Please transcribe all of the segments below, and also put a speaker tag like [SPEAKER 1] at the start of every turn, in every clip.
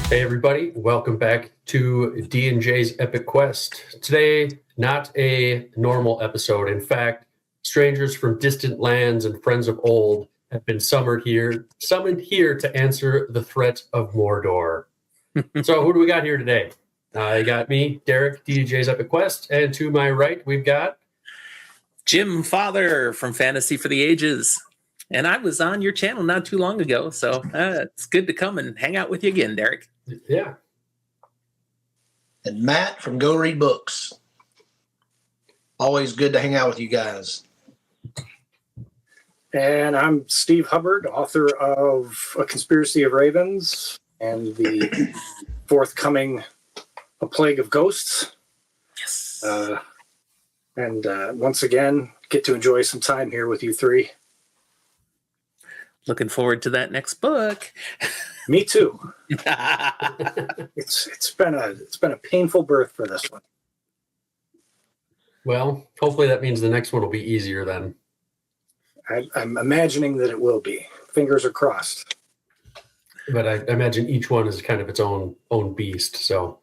[SPEAKER 1] Hey everybody, welcome back to D&J's Epic Quest. Today, not a normal episode. In fact, strangers from distant lands and friends of old have been summoned here to answer the threat of Mordor. So who do we got here today? I got me, Derek, D&J's Epic Quest, and to my right, we've got
[SPEAKER 2] Jim Father from Fantasy for the Ages. And I was on your channel not too long ago, so it's good to come and hang out with you again, Derek.
[SPEAKER 1] Yeah.
[SPEAKER 3] And Matt from Go Read Books. Always good to hang out with you guys.
[SPEAKER 4] And I'm Steve Hubbard, author of A Conspiracy of Ravens and the forthcoming A Plague of Ghosts.
[SPEAKER 2] Yes.
[SPEAKER 4] And once again, get to enjoy some time here with you three.
[SPEAKER 2] Looking forward to that next book.
[SPEAKER 4] Me too. It's been a painful birth for this one.
[SPEAKER 1] Well, hopefully that means the next one will be easier then.
[SPEAKER 4] I'm imagining that it will be. Fingers are crossed.
[SPEAKER 1] But I imagine each one is kind of its own beast. So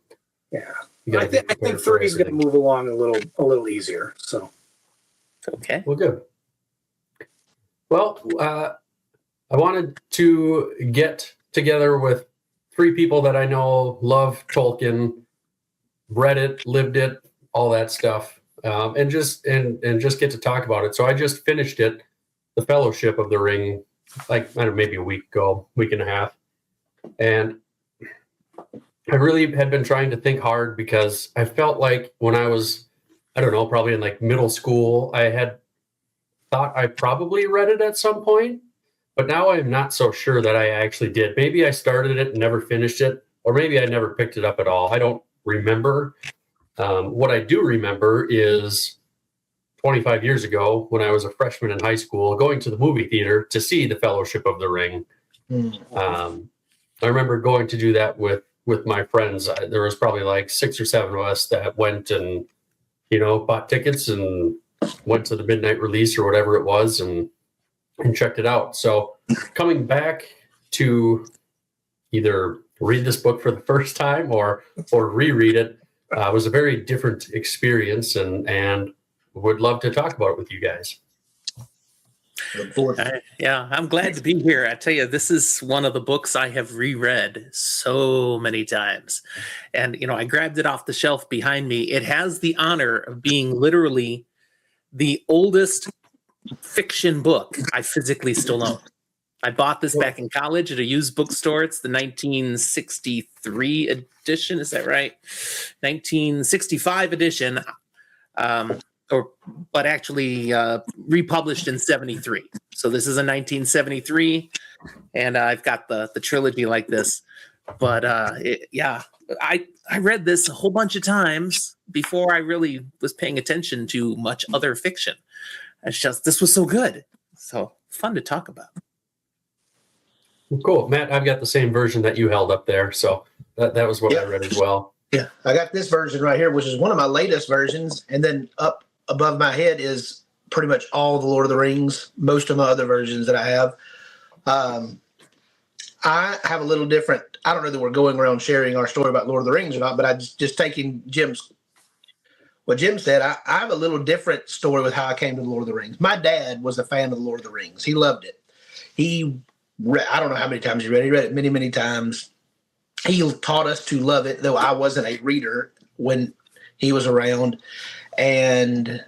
[SPEAKER 4] Yeah,
[SPEAKER 1] I
[SPEAKER 4] I think 3 is going to move along a little easier. So
[SPEAKER 2] Okay.
[SPEAKER 1] Well, good. Well, I wanted to get together with 3 people that I know love Tolkien, read it, lived it, all that stuff, and just get to talk about it. So I just finished it, The Fellowship of the Ring, like I don't know, maybe a week and a half, and I really had been trying to think hard because I felt like when I was, I don't know, probably in like middle school, I had thought I probably read it at some point. But now I'm not so sure that I actually did. Maybe I started it and never finished it, or maybe I never picked it up at all. I don't remember. What I do remember is 25 years ago when I was a freshman in high school going to the movie theater to see The Fellowship of the Ring. I remember going to do that with my friends. There was probably like 6 or 7 of us that went and, bought tickets and went to the midnight release or whatever it was and checked it out. So coming back to either read this book for the first time or reread it was a very different experience, and would love to talk about it with you guys.
[SPEAKER 3] Look forward to it.
[SPEAKER 2] Yeah, I'm glad to be here. I tell you, this is one of the books I have reread so many times. And, I grabbed it off the shelf behind me. It has the honor of being literally the oldest fiction book I physically still own. I bought this back in college at a used bookstore. It's the 1963 edition. Is that right? 1965 edition. But actually republished in 73. So this is a 1973, and I've got the trilogy like this. But I read this a whole bunch of times before I really was paying attention to much other fiction. It's just, this was so good. So fun to talk about.
[SPEAKER 1] Cool. Matt, I've got the same version that you held up there. So that was what I read as well.
[SPEAKER 3] Yeah, I got this version right here, which is one of my latest versions. And then up above my head is pretty much all the Lord of the Rings, most of my other versions that I have. I have a little different, I don't know that we're going around sharing our story about Lord of the Rings or not, but I just taking what Jim said, I have a little different story with how I came to the Lord of the Rings. My dad was a fan of the Lord of the Rings. He loved it. I don't know how many times he read it. He read it many, many times. He taught us to love it, though I wasn't a reader when he was around. And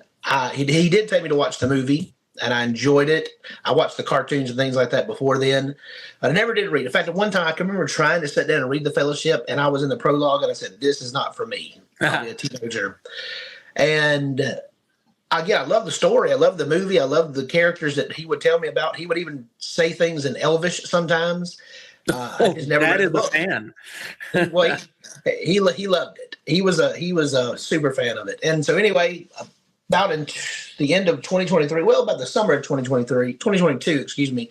[SPEAKER 3] he did take me to watch the movie, and I enjoyed it. I watched the cartoons and things like that before then. But I never did read. In fact, at one time, I can remember trying to sit down and read The Fellowship, and I was in the prologue, and I said, this is not for me. I'll be a teenager. And again, I love the story. I love the movie. I love the characters that he would tell me about. He would even say things in Elvish sometimes. I just never read the book.
[SPEAKER 2] A fan.
[SPEAKER 3] Well, he loved it. He was a super fan of it. And so anyway, about in the end of 2023, about the summer of 2022, excuse me,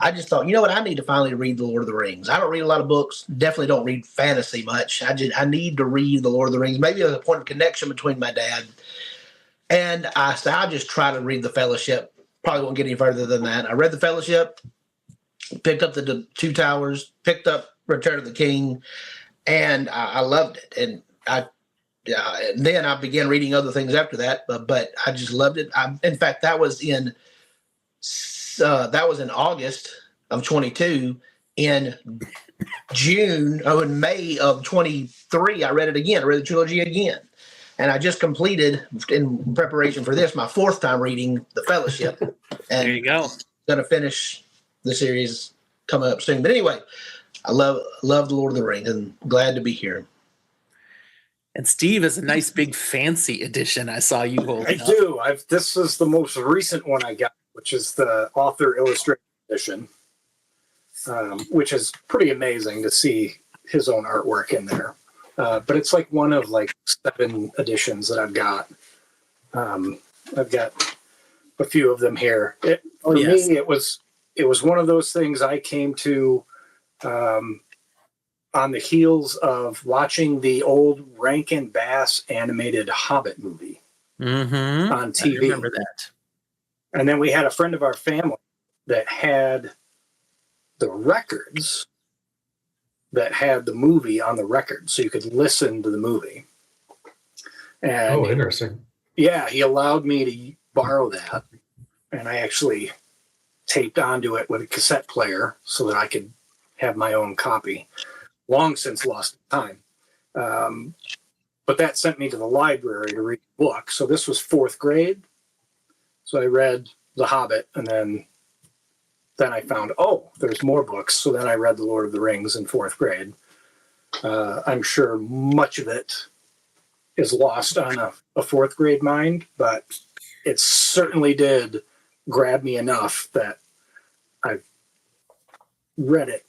[SPEAKER 3] I just thought, you know what? I need to finally read The Lord of the Rings. I don't read a lot of books. Definitely don't read fantasy much. I need to read The Lord of the Rings. Maybe there's a point of connection between my dad. And I said, I'll just try to read The Fellowship. Probably won't get any further than that. I read The Fellowship, picked up the Two Towers, picked up Return of the King, and I loved it. And and then I began reading other things after that, but I just loved it. In fact, that was in August of 22. In in May of 23, I read it again. I read the trilogy again. And I just completed, in preparation for this, my fourth time reading The Fellowship. And
[SPEAKER 2] There you go.
[SPEAKER 3] going to finish the series coming up soon. But anyway, I love The Lord of the Rings and glad to be here.
[SPEAKER 2] And Steve is a nice big fancy edition. I saw you holding
[SPEAKER 4] I
[SPEAKER 2] up.
[SPEAKER 4] do. This is the most recent one I got, which is the author illustrated edition, which is pretty amazing to see his own artwork in there. But it's like one of like 7 editions that I've got. I've got a few of them here. For me, it was one of those things I came to on the heels of watching the old Rankin Bass animated Hobbit movie on TV.
[SPEAKER 2] I remember that.
[SPEAKER 4] And then we had a friend of our family that had the records that had the movie on the record, so you could listen to the movie. And
[SPEAKER 1] interesting.
[SPEAKER 4] yeah, he allowed me to borrow that, and I actually taped onto it with a cassette player so that I could have my own copy. Long since lost time. But that sent me to the library to read the book. So this was 4th grade. So I read The Hobbit, and then I found, there's more books. So then I read The Lord of the Rings in 4th grade. I'm sure much of it is lost on a 4th grade mind, but it certainly did grab me enough that I've read it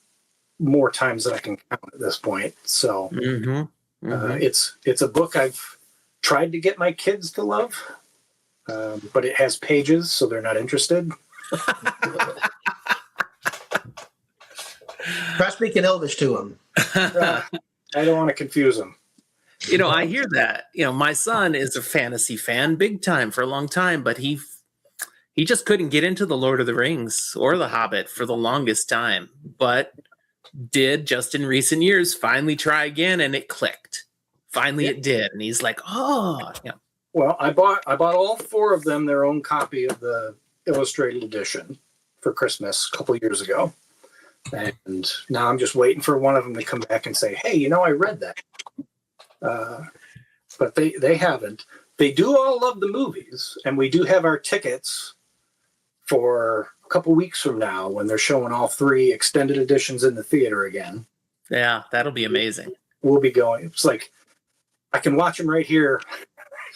[SPEAKER 4] more times than I can count at this point. So it's a book I've tried to get my kids to love, but it has pages, so they're not interested.
[SPEAKER 3] Try speaking Elvish to them.
[SPEAKER 4] I don't want to confuse them.
[SPEAKER 2] I hear that. My son is a fantasy fan big time for a long time, but he just couldn't get into The Lord of the Rings or The Hobbit for the longest time, but did just in recent years finally try again, and it clicked. Finally it did, and he's like,
[SPEAKER 4] Well, I bought all 4 of them their own copy of the illustrated edition for Christmas a couple years ago, and now I'm just waiting for one of them to come back and say, hey, I read that. But they haven't. They do all love the movies, and we do have our tickets for a couple weeks from now when they're showing all 3 extended editions in the theater again.
[SPEAKER 2] Yeah, that'll be amazing.
[SPEAKER 4] We'll be going. It's like I can watch them right here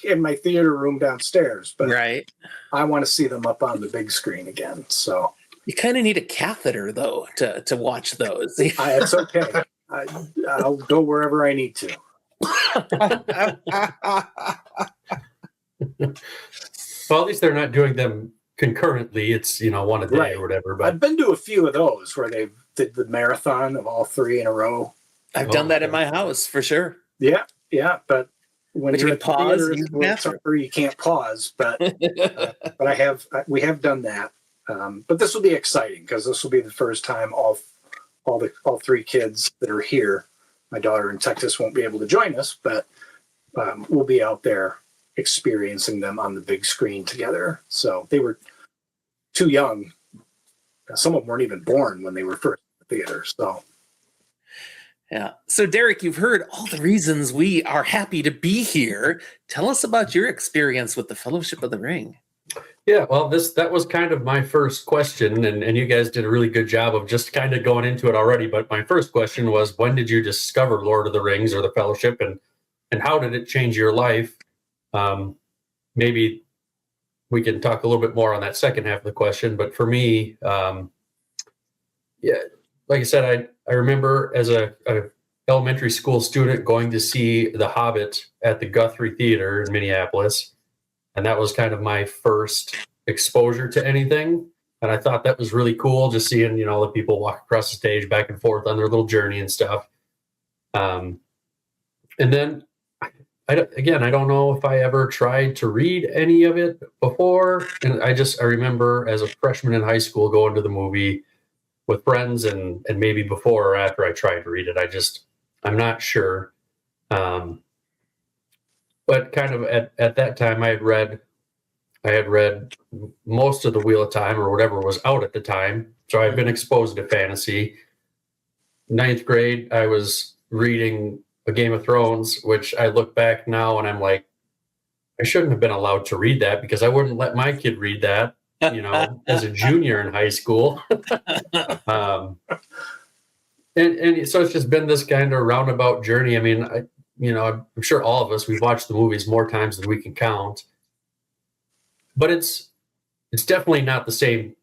[SPEAKER 4] in my theater room downstairs, but
[SPEAKER 2] right.
[SPEAKER 4] I want to see them up on the big screen again. So
[SPEAKER 2] you kind of need a catheter though to watch those.
[SPEAKER 4] It's okay. I'll go wherever I need to.
[SPEAKER 1] Well, at least they're not doing them concurrently. It's one a day or whatever. But
[SPEAKER 4] I've been to a few of those where they did the marathon of all 3 in a row.
[SPEAKER 2] I've done that in my house for sure.
[SPEAKER 4] Yeah, but when
[SPEAKER 2] but
[SPEAKER 4] you're
[SPEAKER 2] you can pause,
[SPEAKER 4] you can't pause. But we have done that. But this will be exciting because this will be the first time all 3 kids that are here. My daughter in Texas won't be able to join us, but we'll be out there experiencing them on the big screen together. So they were too young. Some of them weren't even born when they were first in the theater. So,
[SPEAKER 2] yeah. So Derek, you've heard all the reasons we are happy to be here. Tell us about your experience with the Fellowship of the Ring.
[SPEAKER 1] Yeah, well, that was kind of my first question, and you guys did a really good job of just kind of going into it already. But my first question was, when did you discover Lord of the Rings or the Fellowship, and how did it change your life? Maybe we can talk a little bit more on that second half of the question. But for me, like I said, I remember as a elementary school student going to see The Hobbit at the Guthrie Theater in Minneapolis. And that was kind of my first exposure to anything. And I thought that was really cool, just seeing, the people walk across the stage back and forth on their little journey and stuff. And then, I don't know if I ever tried to read any of it before. And I remember as a freshman in high school going to the movie with friends and maybe before or after I tried to read it. I'm not sure. But kind of at that time, I had read most of the Wheel of Time or whatever was out at the time. So I've been exposed to fantasy. Ninth grade, I was reading A Game of Thrones, which I look back now and I'm like, I shouldn't have been allowed to read that because I wouldn't let my kid read that, as a junior in high school. And so it's just been this kind of roundabout journey. I mean, I'm sure all of us, we've watched the movies more times than we can count, but it's definitely not the same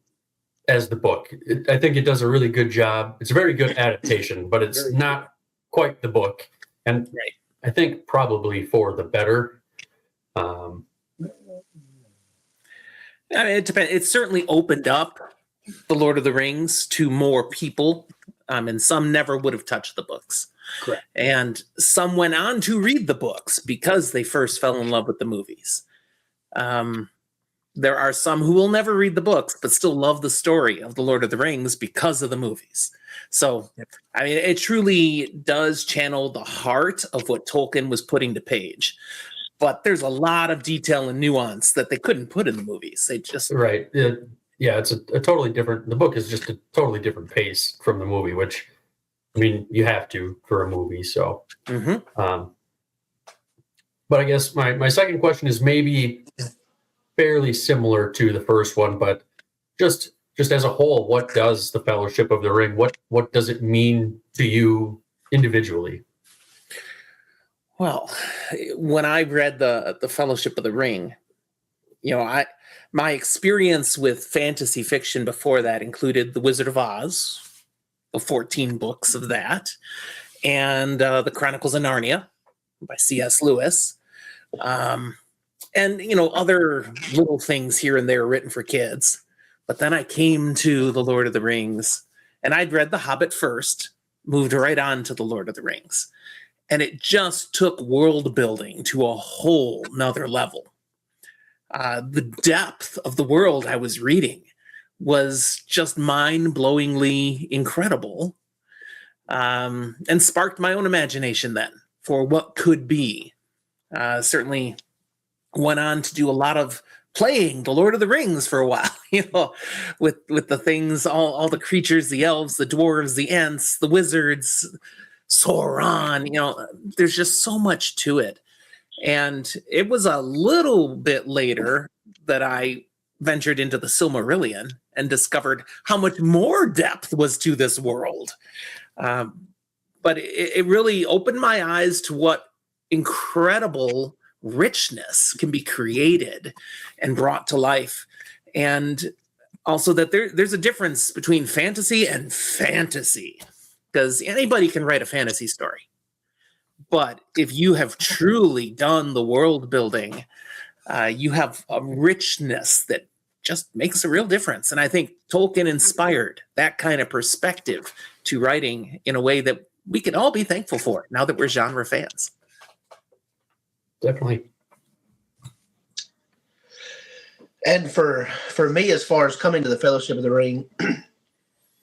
[SPEAKER 1] as the book. I think it does a really good job. It's a very good adaptation, but it's not quite the book. And I think probably for the better.
[SPEAKER 2] I mean, it depends. It certainly opened up The Lord of the Rings to more people, and some never would have touched the books.
[SPEAKER 4] Correct.
[SPEAKER 2] And some went on to read the books because they first fell in love with the movies. There are some who will never read the books, but still love the story of The Lord of the Rings because of the movies. So, I mean, it truly does channel the heart of what Tolkien was putting to page. But there's a lot of detail and nuance that they couldn't put in the movies. They just
[SPEAKER 1] right. Yeah, it's a totally different. The book is just a totally different pace from the movie, which, I mean, you have to for a movie. So, but I guess my second question is maybe fairly similar to the first one, but just as a whole, what does the Fellowship of the Ring? What does it mean to you individually?
[SPEAKER 2] Well, when I read the Fellowship of the Ring, my experience with fantasy fiction before that included The Wizard of Oz, the 14 books of that, and the Chronicles of Narnia by C.S. Lewis, and other little things here and there written for kids. But then I came to The Lord of the Rings, and I'd read The Hobbit first, moved right on to The Lord of the Rings. And it just took world building to a whole nother level. The depth of the world I was reading was just mind-blowingly incredible, and sparked my own imagination then for what could be. Certainly went on to do a lot of playing The Lord of the Rings for a while, with the things, all the creatures, the elves, the dwarves, the ents, the wizards, Sauron, there's just so much to it. And it was a little bit later that I ventured into the Silmarillion and discovered how much more depth was to this world. But it really opened my eyes to what incredible richness can be created and brought to life. And also that there's a difference between fantasy and fantasy. Because anybody can write a fantasy story. But if you have truly done the world building, you have a richness that just makes a real difference. And I think Tolkien inspired that kind of perspective to writing in a way that we can all be thankful for now that we're genre fans.
[SPEAKER 1] Definitely.
[SPEAKER 3] And for me, as far as coming to the Fellowship of the Ring,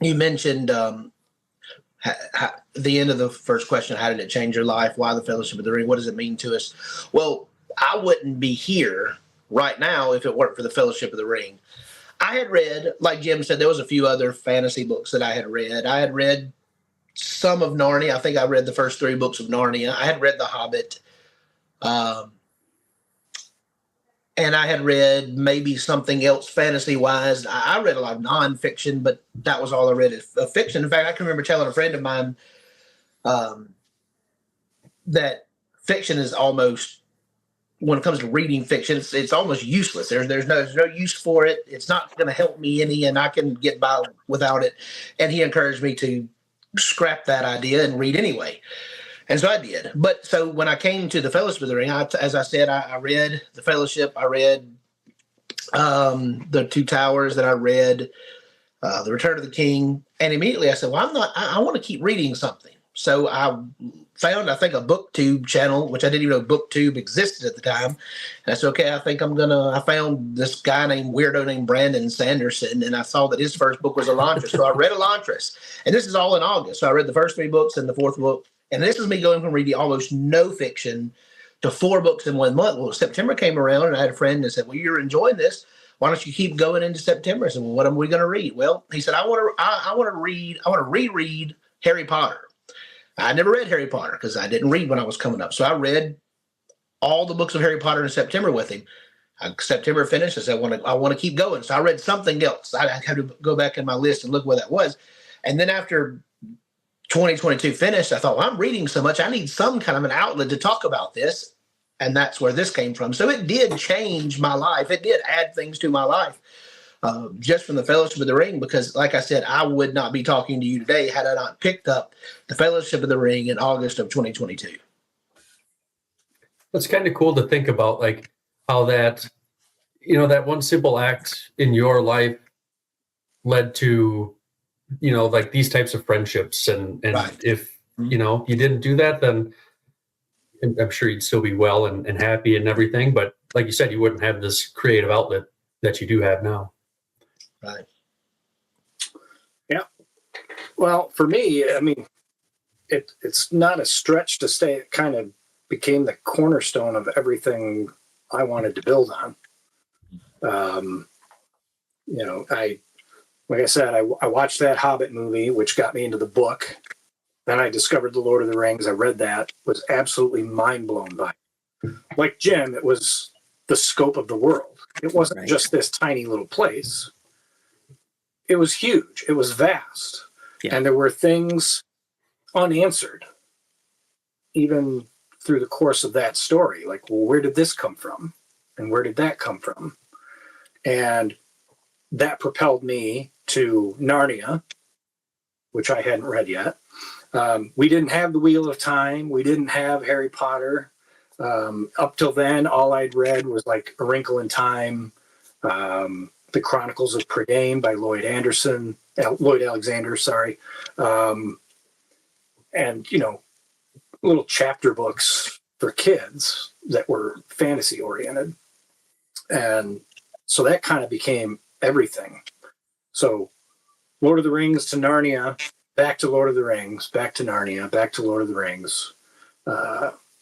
[SPEAKER 3] you mentioned the end of the first question, how did it change your life? Why the Fellowship of the Ring? What does it mean to us? Well, I wouldn't be here right now if it weren't for the Fellowship of the Ring. I had read, like Jim said, there was a few other fantasy books that I had read. I had read some of Narnia. I think I read the first 3 books of Narnia. I had read The Hobbit. And I had read maybe something else fantasy-wise. I read a lot of nonfiction, but that was all I read of fiction. In fact, I can remember telling a friend of mine that fiction is almost, when it comes to reading fiction, it's almost useless. There's no use for it. It's not going to help me any, and I can get by without it. And he encouraged me to scrap that idea and read anyway. And so I did. But so when I came to the Fellowship of the Ring, as I said, I read the Fellowship. I read the Two Towers. That I read The Return of the King. And immediately I said, well, I want to keep reading something. So I found, I think, a BookTube channel, which I didn't even know BookTube existed at the time. And I said, okay, I found this guy weirdo named Brandon Sanderson, and I saw that his first book was Elantris. So I read Elantris. And this is all in August. So I read the first 3 books and the 4th book. And this is me going from reading almost no fiction to 4 books in 1 month. Well, September came around, and I had a friend that said, well, you're enjoying this. Why don't you keep going into September? I said, well, what are we going to read? Well, he said, I want to reread Harry Potter. I never read Harry Potter because I didn't read when I was coming up. So I read all the books of Harry Potter in September with him. September finished. I said, I want to keep going. So I read something else. I had to go back in my list and look where that was. And then after 2022 finished, I thought, well, I'm reading so much, I need some kind of an outlet to talk about this. And that's where this came from. So it did change my life. It did add things to my life. Just from the Fellowship of the Ring, because like I said, I would not be talking to you today had I not picked up the Fellowship of the Ring in August of 2022.
[SPEAKER 1] It's kind of cool to think about, like, how that, that one simple act in your life led to, like these types of friendships. And
[SPEAKER 3] Right.
[SPEAKER 1] If, you didn't do that, then I'm sure you'd still be well and happy and everything. But like you said, you wouldn't have this creative outlet that you do have now.
[SPEAKER 3] Right.
[SPEAKER 4] Yeah. Well, for me, I mean, it's not a stretch to say it kind of became the cornerstone of everything I wanted to build on. Like I said, I watched that Hobbit movie, which got me into the book. Then I discovered The Lord of the Rings. I read that, was absolutely mind blown by it. Like Jim, it was the scope of the world. It wasn't just this tiny little place. It was huge. It was vast. Yeah. And there were things unanswered, even through the course of that story. Like, well, where did this come from? And where did that come from? And that propelled me to Narnia, which I hadn't read yet. We didn't have The Wheel of Time. We didn't have Harry Potter. Up till then, all I'd read was like A Wrinkle in Time, The Chronicles of Prydain by Lloyd Alexander, sorry. And, little chapter books for kids that were fantasy oriented. And so that kind of became everything. So Lord of the Rings to Narnia, back to Lord of the Rings, back to Narnia, back to Lord of the Rings,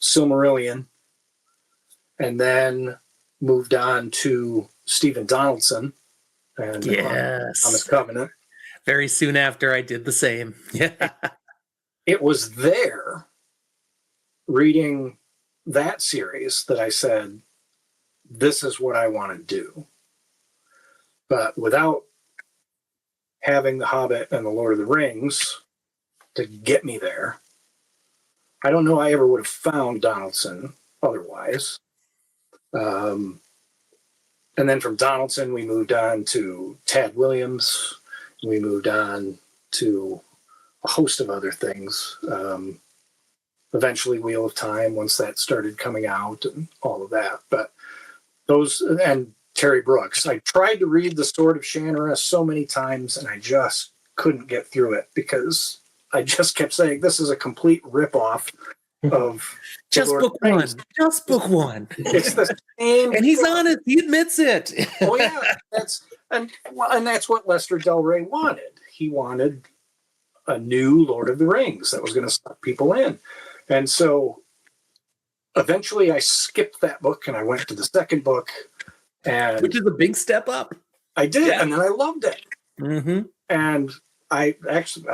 [SPEAKER 4] Silmarillion, and then moved on to Stephen Donaldson and Thomas Covenant.
[SPEAKER 2] Very soon after, I did the same. Yeah.
[SPEAKER 4] It was there, reading that series, that I said, this is what I want to do. But without having The Hobbit and The Lord of the Rings to get me there, I don't know I ever would have found Donaldson otherwise. And then from Donaldson, we moved on to Tad Williams. We moved on to a host of other things. Eventually Wheel of Time, once that started coming out and all of that. But those, and Terry Brooks. I tried to read The Sword of Shannara so many times, and I just couldn't get through it because I just kept saying, this is a complete ripoff of
[SPEAKER 2] just book one. Just book one.
[SPEAKER 4] It's the same.
[SPEAKER 2] And he's honest. He admits it.
[SPEAKER 4] Oh, yeah. That's what Lester Del Rey wanted. He wanted a new Lord of the Rings that was going to suck people in. And so eventually I skipped that book and I went to the second book.
[SPEAKER 2] Which is a big step up.
[SPEAKER 4] I did. Yeah. And then I loved it.
[SPEAKER 2] Mm-hmm.
[SPEAKER 4] And I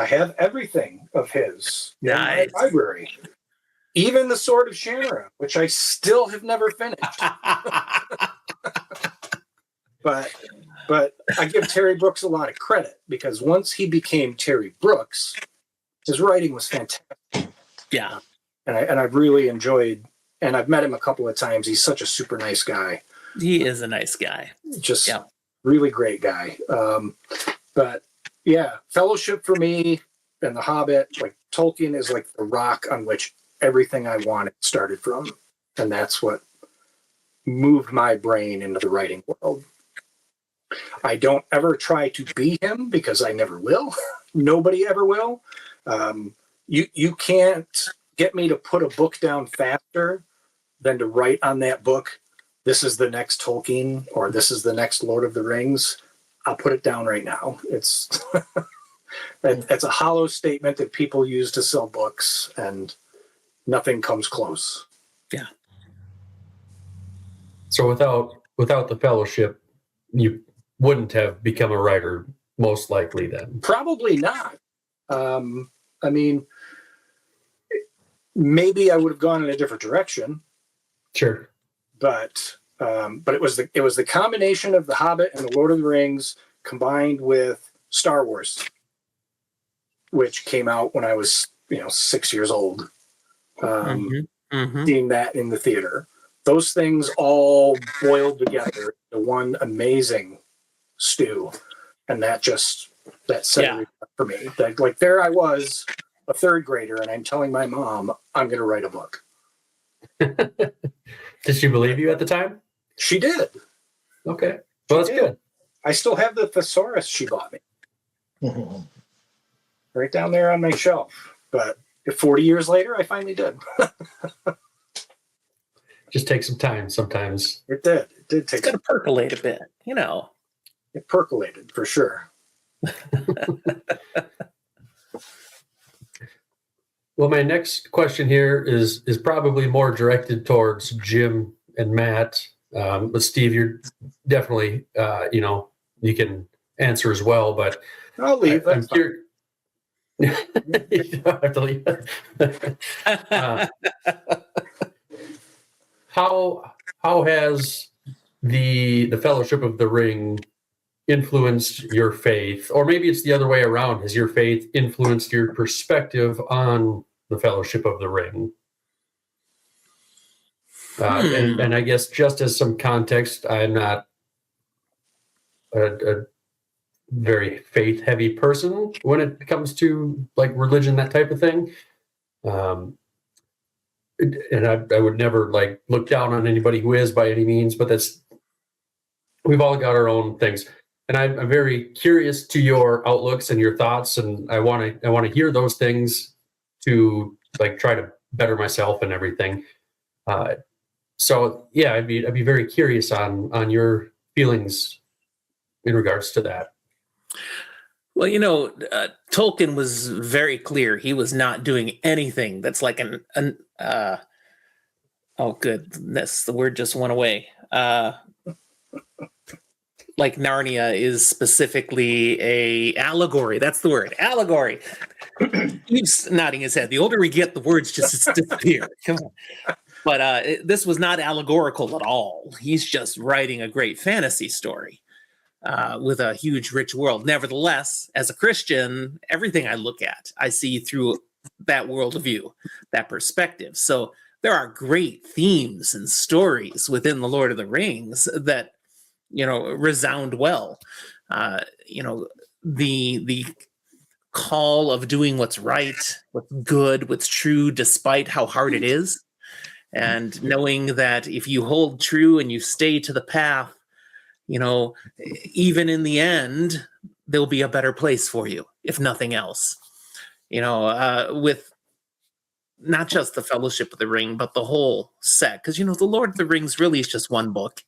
[SPEAKER 4] have everything of his in my library. Even The Sword of Shannara, which I still have never finished. But I give Terry Brooks a lot of credit because once he became Terry Brooks, his writing was fantastic.
[SPEAKER 2] Yeah.
[SPEAKER 4] And I've really enjoyed, and I've met him a couple of times. He's such a super nice guy.
[SPEAKER 2] He is a nice guy.
[SPEAKER 4] Just really great guy. But yeah, Fellowship for me and The Hobbit, like Tolkien is like the rock on which everything I wanted started from. And that's what moved my brain into the writing world. I don't ever try to be him because I never will. Nobody ever will. You can't get me to put a book down faster than to write on that book, this is the next Tolkien or this is the next Lord of the Rings. I'll put it down right now. It's it's a hollow statement that people use to sell books, and nothing comes close.
[SPEAKER 2] Yeah.
[SPEAKER 1] So without the fellowship, you wouldn't have become a writer, most likely then.
[SPEAKER 4] Probably not. I mean, maybe I would have gone in a different direction,
[SPEAKER 1] Sure.
[SPEAKER 4] but it was the combination of The Hobbit and The Lord of the Rings combined with Star Wars, which came out when I was 6 years old. Seeing that in the theater, those things all boiled together into one amazing stew, and that set it for me. Like there I was, a third grader, and I'm telling my mom I'm going to write a book.
[SPEAKER 1] Did she believe you at the time?
[SPEAKER 4] She did.
[SPEAKER 1] Okay. Well, that's good.
[SPEAKER 4] I still have the thesaurus she bought me. Right down there on my shelf. But 40 years later, I finally did.
[SPEAKER 1] Just takes some time sometimes.
[SPEAKER 4] It did. It did take.
[SPEAKER 2] It's got to percolate a bit,
[SPEAKER 4] It percolated for sure.
[SPEAKER 1] Well, my next question here is probably more directed towards Jim and Matt. But Steve, you're definitely, you can answer as well. But
[SPEAKER 4] I'll leave.
[SPEAKER 1] I'm curious. You don't have to leave. How has the Fellowship of the Ring influenced your faith, or maybe it's the other way around? Has your faith influenced your perspective on the Fellowship of the Ring? And I guess just as some context, I'm not a very faith-heavy person when it comes to like religion, that type of thing. And I would never like look down on anybody who is by any means, but we've all got our own things. And I'm very curious to your outlooks and your thoughts, and I want to hear those things to like try to better myself and everything. So yeah, I'd be very curious on your feelings in regards to that.
[SPEAKER 2] Well, Tolkien was very clear. He was not doing anything that's like oh goodness, the word just went away. Like Narnia is specifically a allegory. That's the word, allegory. He's nodding his head. The older we get, the words just disappear. Come on. But this was not allegorical at all. He's just writing a great fantasy story with a huge, rich world. Nevertheless, as a Christian, everything I look at, I see through that worldview, that perspective. So there are great themes and stories within the Lord of the Rings that resound well. The call of doing what's right, what's good, what's true, despite how hard it is, and knowing that if you hold true and you stay to the path, even in the end, there'll be a better place for you, if nothing else. With not just the Fellowship of the Ring, but the whole set, because the Lord of the Rings really is just one book.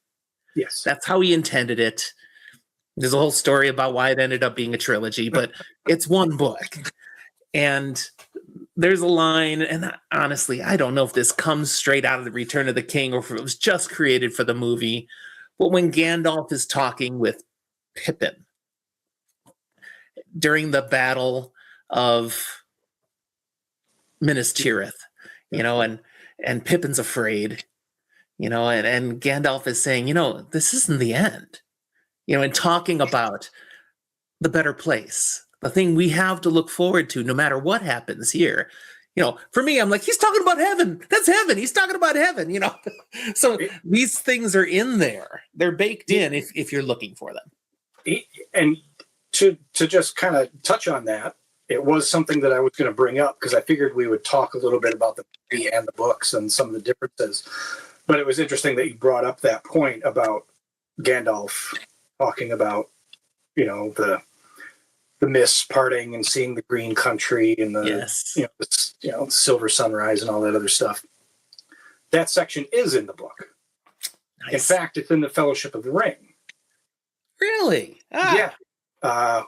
[SPEAKER 4] Yes.
[SPEAKER 2] That's how he intended it. There's a whole story about why it ended up being a trilogy, but it's one book. And there's a line, and honestly, I don't know if this comes straight out of the Return of the King or if it was just created for the movie, but when Gandalf is talking with Pippin during the battle of Minas Tirith, and Pippin's afraid, and Gandalf is saying, this isn't the end, and talking about the better place, the thing we have to look forward to no matter what happens here. For me, I'm like, he's talking about heaven. That's heaven. He's talking about heaven, So these things are in there. They're baked in if you're looking for them.
[SPEAKER 4] And to just kind of touch on that, it was something that I was going to bring up because I figured we would talk a little bit about the movie and the books and some of the differences. But it was interesting that you brought up that point about Gandalf talking about, the the mists parting and seeing the green country and the
[SPEAKER 2] Yes.
[SPEAKER 4] silver sunrise and all that other stuff. That section is in the book.
[SPEAKER 2] Nice.
[SPEAKER 4] In fact, it's in the Fellowship of the Ring.
[SPEAKER 2] Really?
[SPEAKER 4] Yeah.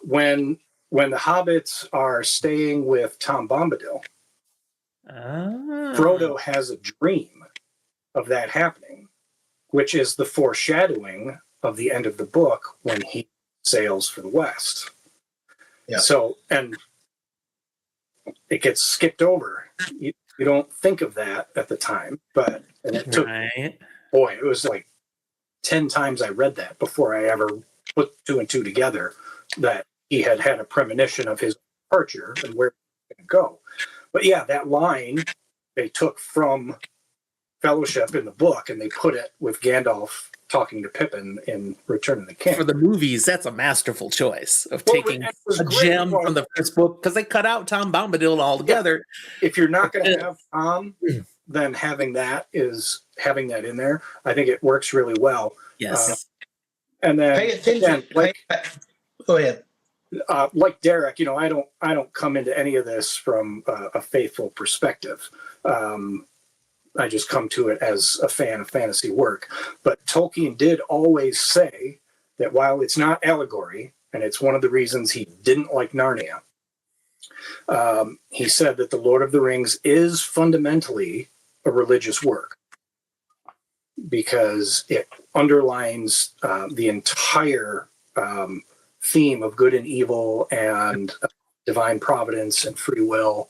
[SPEAKER 4] When the hobbits are staying with Tom Bombadil, Frodo has a dream of that happening, which is the foreshadowing of the end of the book when he sails for the West.
[SPEAKER 3] Yeah.
[SPEAKER 4] So, and it gets skipped over. You don't think of that at the time, and it took,
[SPEAKER 2] Right.
[SPEAKER 4] boy, it was like 10 times I read that before I ever put two and two together that he had a premonition of his departure and where he was going to go. But yeah, that line they took from Fellowship in the book and they put it with Gandalf talking to Pippin in Return of the King.
[SPEAKER 2] For the movies, that's a masterful choice of taking
[SPEAKER 4] it was
[SPEAKER 2] a
[SPEAKER 4] great.
[SPEAKER 2] gem from the first book, because they cut out Tom Bombadil altogether.
[SPEAKER 4] If you're not going to have Tom, then having that in there, I think it works really well.
[SPEAKER 2] Yes.
[SPEAKER 4] And then
[SPEAKER 3] Pay attention. Go ahead.
[SPEAKER 4] Like Derek, I don't come into any of this from a faithful perspective. I just come to it as a fan of fantasy work. But Tolkien did always say that while it's not allegory, and it's one of the reasons he didn't like Narnia, he said that The Lord of the Rings is fundamentally a religious work because it underlines the entire theme of good and evil and divine providence and free will.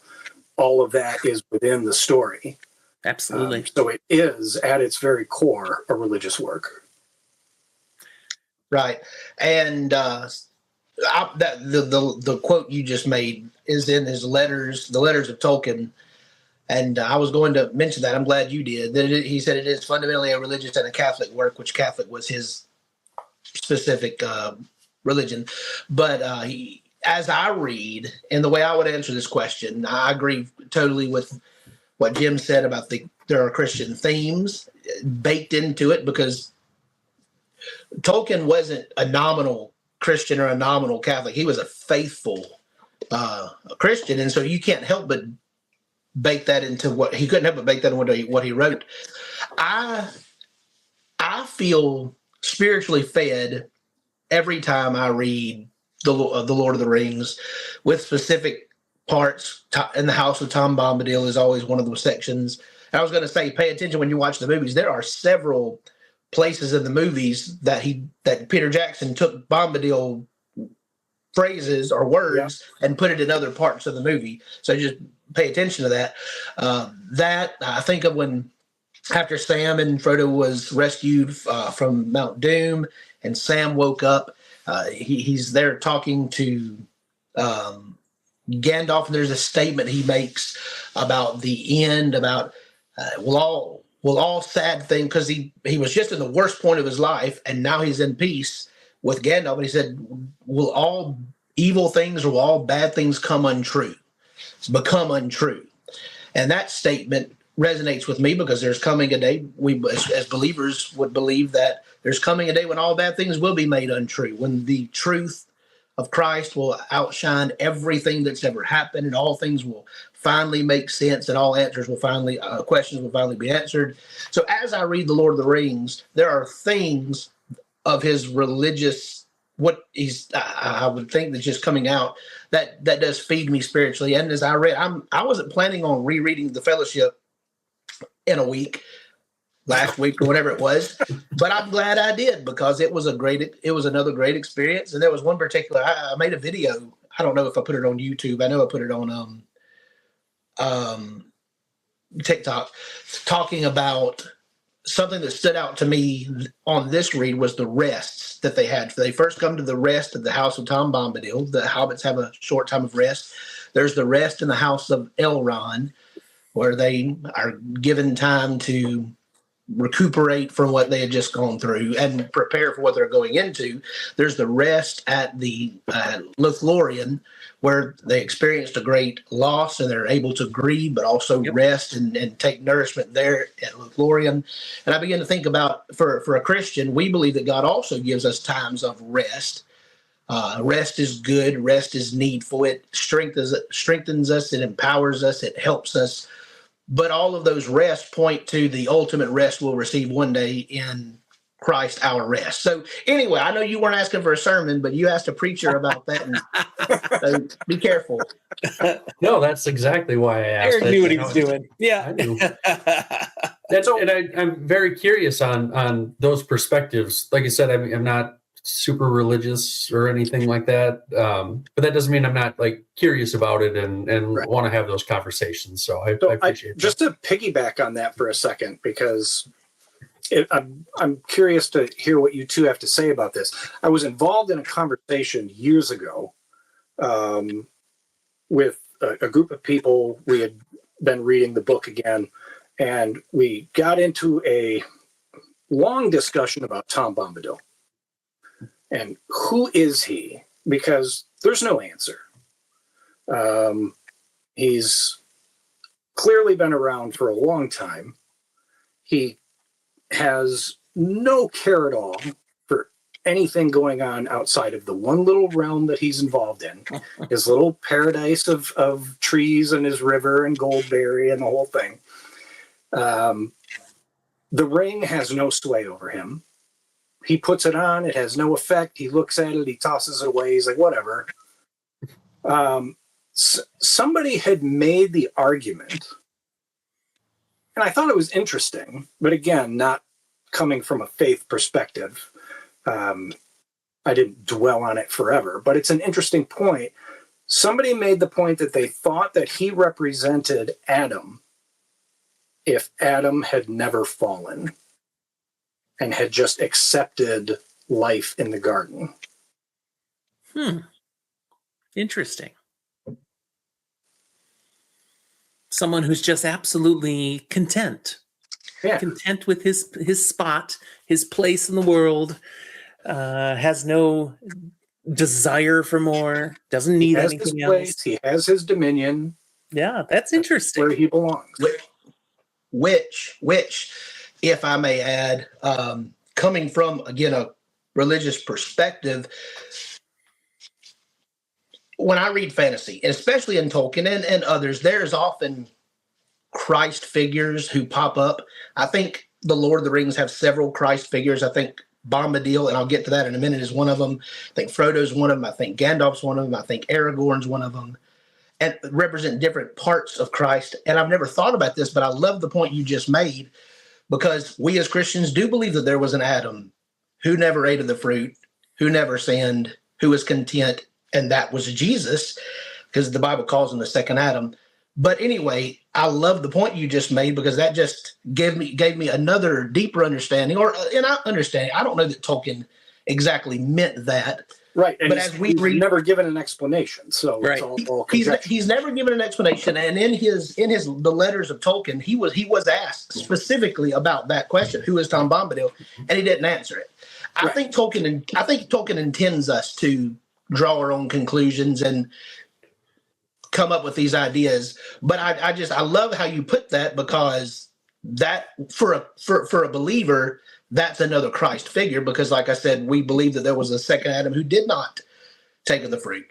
[SPEAKER 4] All of that is within the story.
[SPEAKER 2] Absolutely.
[SPEAKER 4] So it is, at its very core, a religious work.
[SPEAKER 3] Right. And the quote you just made is in his letters, the letters of Tolkien. And I was going to mention that. I'm glad you did. He said it is fundamentally a religious and a Catholic work, which Catholic was his specific religion. But as I read, and the way I would answer this question, I agree totally with what Jim said about there are Christian themes baked into it, because Tolkien wasn't a nominal Christian or a nominal Catholic. He was a faithful Christian. And so you can't help but bake that into what he wrote. I feel spiritually fed every time I read the Lord of the Rings, with specific parts. In the House of Tom Bombadil is always one of those sections. I was going to say, pay attention when you watch the movies. There are several places in the movies that Peter Jackson took Bombadil phrases or words and put it in other parts of the movie. So just pay attention to that. That I think of when after Sam and Frodo was rescued from Mount Doom and Sam woke up, he's there talking to Gandalf, and there's a statement he makes about the end, about will all sad thing, because he was just in the worst point of his life and now he's in peace with Gandalf, and he said, will all evil things or will all bad things become untrue? And that statement resonates with me, because there's coming a day, we as believers would believe that there's coming a day when all bad things will be made untrue, when the truth of Christ will outshine everything that's ever happened, and all things will finally make sense, and all questions will finally be answered. So as I read The Lord of the Rings, there are things of his religious, I would think that's just coming out that does feed me spiritually. And as I read, I wasn't planning on rereading The Fellowship in a week, last week or whatever it was, but I'm glad I did, because it was another great experience. And there was one particular, I made a video. I don't know if I put it on YouTube. I know I put it on TikTok, talking about something that stood out to me on this read was the rests that they had. They first come to the rest of the House of Tom Bombadil. The hobbits have a short time of rest. There's the rest in the House of Elrond, where they are given time to recuperate from what they had just gone through and prepare for what they're going into. There's the rest at the Lothlorien, where they experienced a great loss and they're able to grieve, but also rest and take nourishment there at Lothlorien. And I begin to think about, for a Christian, we believe that God also gives us times of rest. Rest is good. Rest is needful. It strengthens us. It empowers us. It helps us. But all of those rests point to the ultimate rest we'll receive one day in Christ, our rest. So anyway, I know you weren't asking for a sermon, but you asked a preacher about that. And so be careful.
[SPEAKER 1] No, that's exactly why I asked.
[SPEAKER 2] Eric knew what he was doing. Yeah.
[SPEAKER 1] I knew. I'm very curious on those perspectives. Like I said, I'm not super religious or anything like that, but that doesn't mean I'm not like curious about it and
[SPEAKER 4] Right.
[SPEAKER 1] want to have those conversations. So I appreciate that.
[SPEAKER 4] Just to piggyback on that for a second, because I'm curious to hear what you two have to say about this. I was involved in a conversation years ago with a group of people. We had been reading the book again, and we got into a long discussion about Tom Bombadil. And who is he? Because there's no answer. He's clearly been around for a long time. He has no care at all for anything going on outside of the one little realm that he's involved in. His little paradise of trees and his river and Goldberry and the whole thing. The ring has no sway over him. He puts it on, it has no effect. He looks at it, he tosses it away. He's like, whatever. Somebody had made the argument, and I thought it was interesting, but again, not coming from a faith perspective. I didn't dwell on it forever, but it's an interesting point. Somebody made the point that they thought that he represented Adam if Adam had never fallen and had just accepted life in the garden.
[SPEAKER 2] Interesting. Someone who's just absolutely content.
[SPEAKER 4] Yeah.
[SPEAKER 2] Content with his spot, his place in the world, has no desire for more, doesn't need anything else.
[SPEAKER 3] He has his dominion.
[SPEAKER 2] Yeah, that's interesting.
[SPEAKER 3] Where he belongs. Which, if I may add, coming from, again, a religious perspective, when I read fantasy, especially in Tolkien and others, there's often Christ figures who pop up. I think the Lord of the Rings have several Christ figures. I think Bombadil, and I'll get to that in a minute, is one of them. I think Frodo's one of them. I think Gandalf's one of them. I think Aragorn's one of them. And represent different parts of Christ. And I've never thought about this, but I love the point you just made, because we as Christians do believe that there was an Adam who never ate of the fruit, who never sinned, who was content, and that was Jesus, because the Bible calls him the second Adam. But anyway, I love the point you just made, because that just gave me another deeper understanding, and I understand. I don't know that Tolkien exactly meant that.
[SPEAKER 4] Right, and
[SPEAKER 3] but as we read,
[SPEAKER 4] never given an explanation, so
[SPEAKER 2] right.
[SPEAKER 4] It's all
[SPEAKER 3] he's never given an explanation. And in the letters of Tolkien, he was asked specifically about that question: who is Tom Bombadil? And he didn't answer it. I think Tolkien intends us to draw our own conclusions and come up with these ideas. But I love how you put that, because that for a believer, that's another Christ figure, because like I said, we believe that there was a second Adam who did not take of the fruit.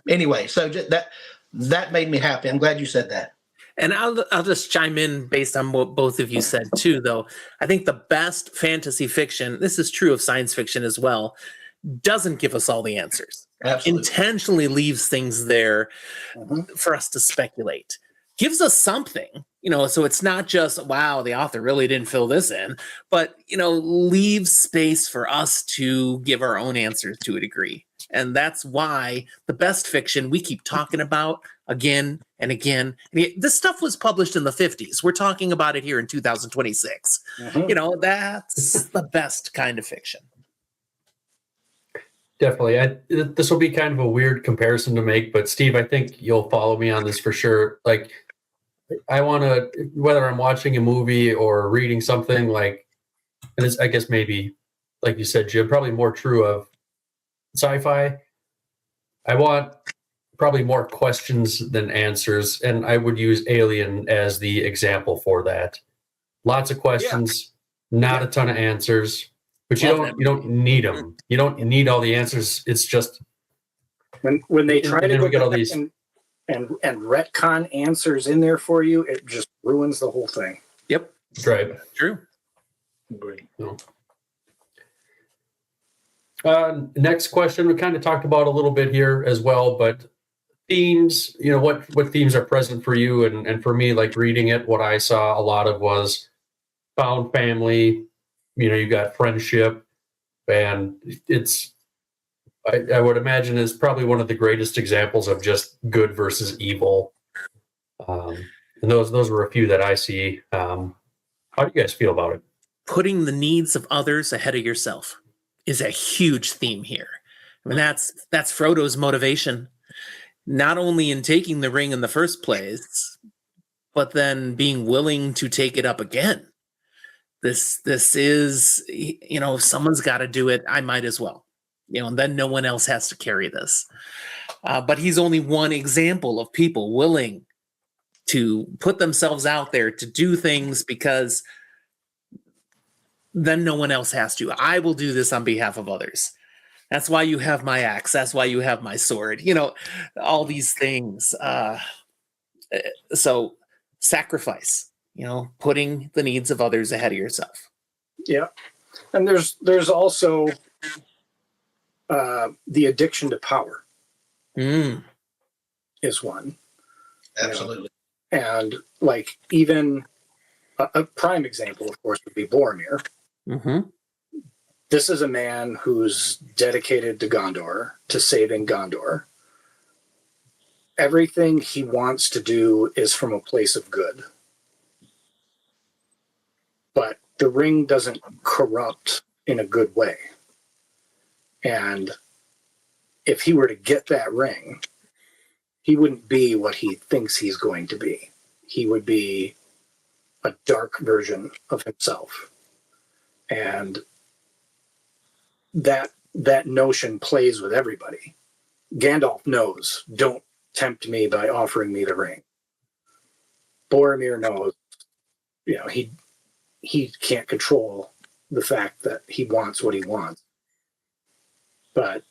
[SPEAKER 3] Anyway, so that made me happy. I'm glad you said that.
[SPEAKER 2] And I'll just chime in based on what both of you said too, though. I think the best fantasy fiction, this is true of science fiction as well, doesn't give us all the answers.
[SPEAKER 3] Absolutely.
[SPEAKER 2] Intentionally leaves things there for us to speculate. Gives us something, so it's not just, wow, the author really didn't fill this in, but, leaves space for us to give our own answers to a degree. And that's why the best fiction we keep talking about again and again. This stuff was published in the 50s. We're talking about it here in 2026. That's the best kind of fiction.
[SPEAKER 1] Definitely. This will be kind of a weird comparison to make, but Steve, I think you'll follow me on this for sure. Like, I want to, whether I'm watching a movie or reading something, like, and it's, I guess maybe, like you said, Jim, probably more true of sci-fi. I want probably more questions than answers, and I would use Alien as the example for that. Lots of questions, not a ton of answers. But
[SPEAKER 2] Love
[SPEAKER 1] you don't need them. You don't need all the answers. It's just
[SPEAKER 4] when they try
[SPEAKER 1] and
[SPEAKER 4] to
[SPEAKER 1] then
[SPEAKER 4] go
[SPEAKER 1] we get all
[SPEAKER 4] back
[SPEAKER 1] these.
[SPEAKER 4] and retcon answers in there for you, it just ruins the whole thing.
[SPEAKER 2] Yep.
[SPEAKER 1] Right.
[SPEAKER 2] True.
[SPEAKER 3] Agree.
[SPEAKER 1] No. Next question, we kind of talked about a little bit here as well, but themes, what themes are present for you? And for me, like reading it, what I saw a lot of was found family, you got friendship, and I would imagine is probably one of the greatest examples of just good versus evil. And those were a few that I see. How do you guys feel about it?
[SPEAKER 2] Putting the needs of others ahead of yourself is a huge theme here. I mean, that's Frodo's motivation, not only in taking the ring in the first place, but then being willing to take it up again. This is, if someone's got to do it, I might as well, and then no one else has to carry this. But he's only one example of people willing to put themselves out there to do things because then no one else has to. I will do this on behalf of others. That's why you have my axe. That's why you have my sword. All these things. So sacrifice, putting the needs of others ahead of yourself.
[SPEAKER 4] Yeah. And there's also the addiction to power is one.
[SPEAKER 3] Absolutely.
[SPEAKER 4] And like even a prime example, of course, would be Boromir.
[SPEAKER 2] Mm-hmm.
[SPEAKER 4] This is a man who's dedicated to Gondor, to saving Gondor. Everything he wants to do is from a place of good. But the ring doesn't corrupt in a good way. And if he were to get that ring, he wouldn't be what he thinks he's going to be. He would be a dark version of himself. And that notion plays with everybody. Gandalf knows, don't tempt me by offering me the ring. Boromir knows, he can't control the fact that he wants what he wants. But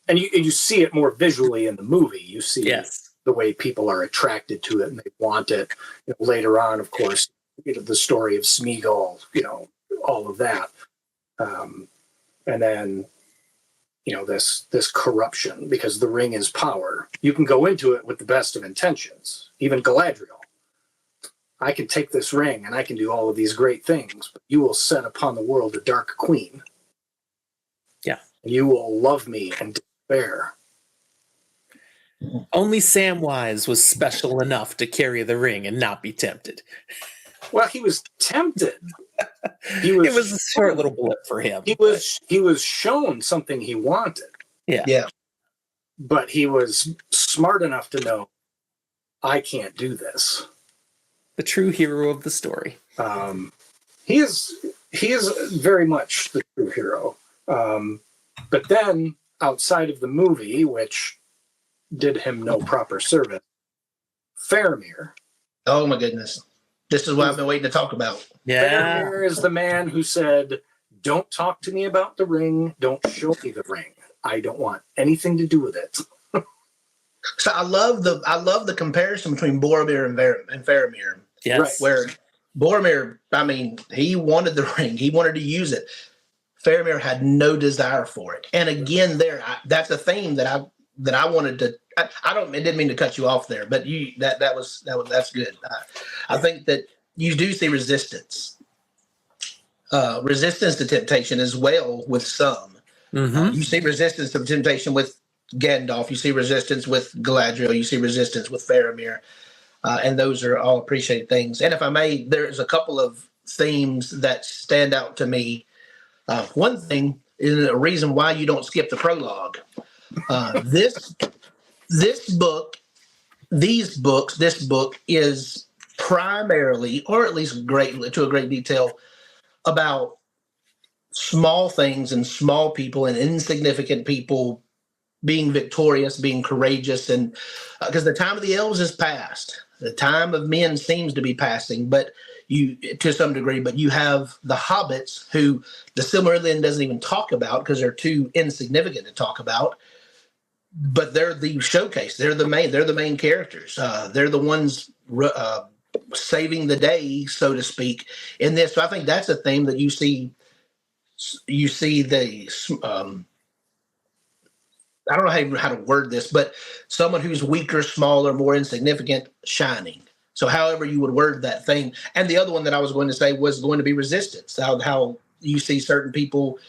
[SPEAKER 4] and you see it more visually in the movie. You see the way people are attracted to it and they want it. Later on, of course, the story of Smeagol, all of that. And then, this corruption, because the ring is power. You can go into it with the best of intentions, even Galadriel. I can take this ring and I can do all of these great things, but you will set upon the world a dark queen.
[SPEAKER 2] Yeah.
[SPEAKER 4] And you will love me and despair.
[SPEAKER 2] Only Samwise was special enough to carry the ring and not be tempted.
[SPEAKER 4] Well, he was tempted.
[SPEAKER 2] It was a short little blip for him.
[SPEAKER 4] He was shown something he wanted.
[SPEAKER 2] Yeah.
[SPEAKER 4] But he was smart enough to know, I can't do this.
[SPEAKER 2] The true hero of the story.
[SPEAKER 4] He is very much the true hero. But then outside of the movie, which did him no proper service, Faramir.
[SPEAKER 3] Oh my goodness. This is what I've been waiting to talk about.
[SPEAKER 2] Yeah.
[SPEAKER 4] Faramir is the man who said, don't talk to me about the ring. Don't show me the ring. I don't want anything to do with it.
[SPEAKER 3] So I love the comparison between Boromir and Faramir.
[SPEAKER 2] Yes.
[SPEAKER 3] Right, where Boromir, he wanted the ring. He wanted to use it. Faramir had no desire for it. And again, that's a theme that I wanted to. I didn't mean to cut you off there, but that's good. I think that you do see resistance to temptation as well with some.
[SPEAKER 2] Mm-hmm.
[SPEAKER 3] You see resistance to temptation with Gandalf. You see resistance with Galadriel. You see resistance with Faramir, and those are all appreciated things. And if I may, there's a couple of themes that stand out to me. One thing is a reason why you don't skip the prologue. This book is primarily, or at least to a great detail, about small things and small people and insignificant people being victorious, being courageous, and because the time of the elves is past. The time of men seems to be passing, but to some degree, but you have the hobbits who the Silmarillion doesn't even talk about because they're too insignificant to talk about. But they're the showcase. They're the main characters. They're the ones saving the day, so to speak, in this. So I think that's a theme that you see. You see the I don't know how to word this, but someone who's weaker, smaller, more insignificant, shining. So however you would word that thing. And the other one that I was going to say was going to be resistance. How you see certain people,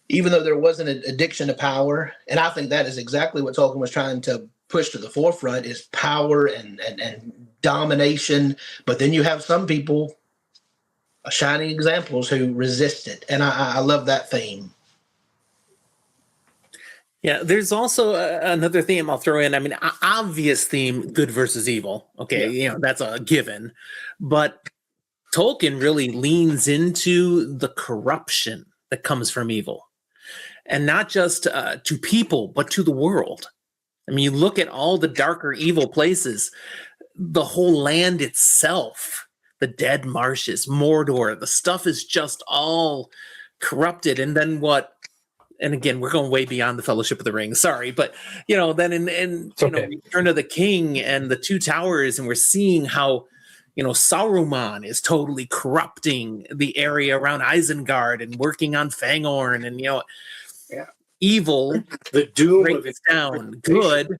[SPEAKER 3] even though there wasn't an addiction to power, and I think that is exactly what Tolkien was trying to push to the forefront is power and domination. But then you have some people, shining examples, who resist it. And I love that theme.
[SPEAKER 2] Yeah, there's also another theme I'll throw in. I mean, obvious theme, good versus evil. Okay, that's a given. But Tolkien really leans into the corruption that comes from evil. And not just to people, but to the world. I mean, you look at all the darker evil places, the whole land itself, the dead marshes, Mordor, the stuff is just all corrupted. And then and again, we're going way beyond the Fellowship of the Ring. Sorry, but then in Return of the King and the Two Towers, and we're seeing how Saruman is totally corrupting the area around Isengard and working on Fangorn, and evil,
[SPEAKER 4] the doom
[SPEAKER 2] breaks down, good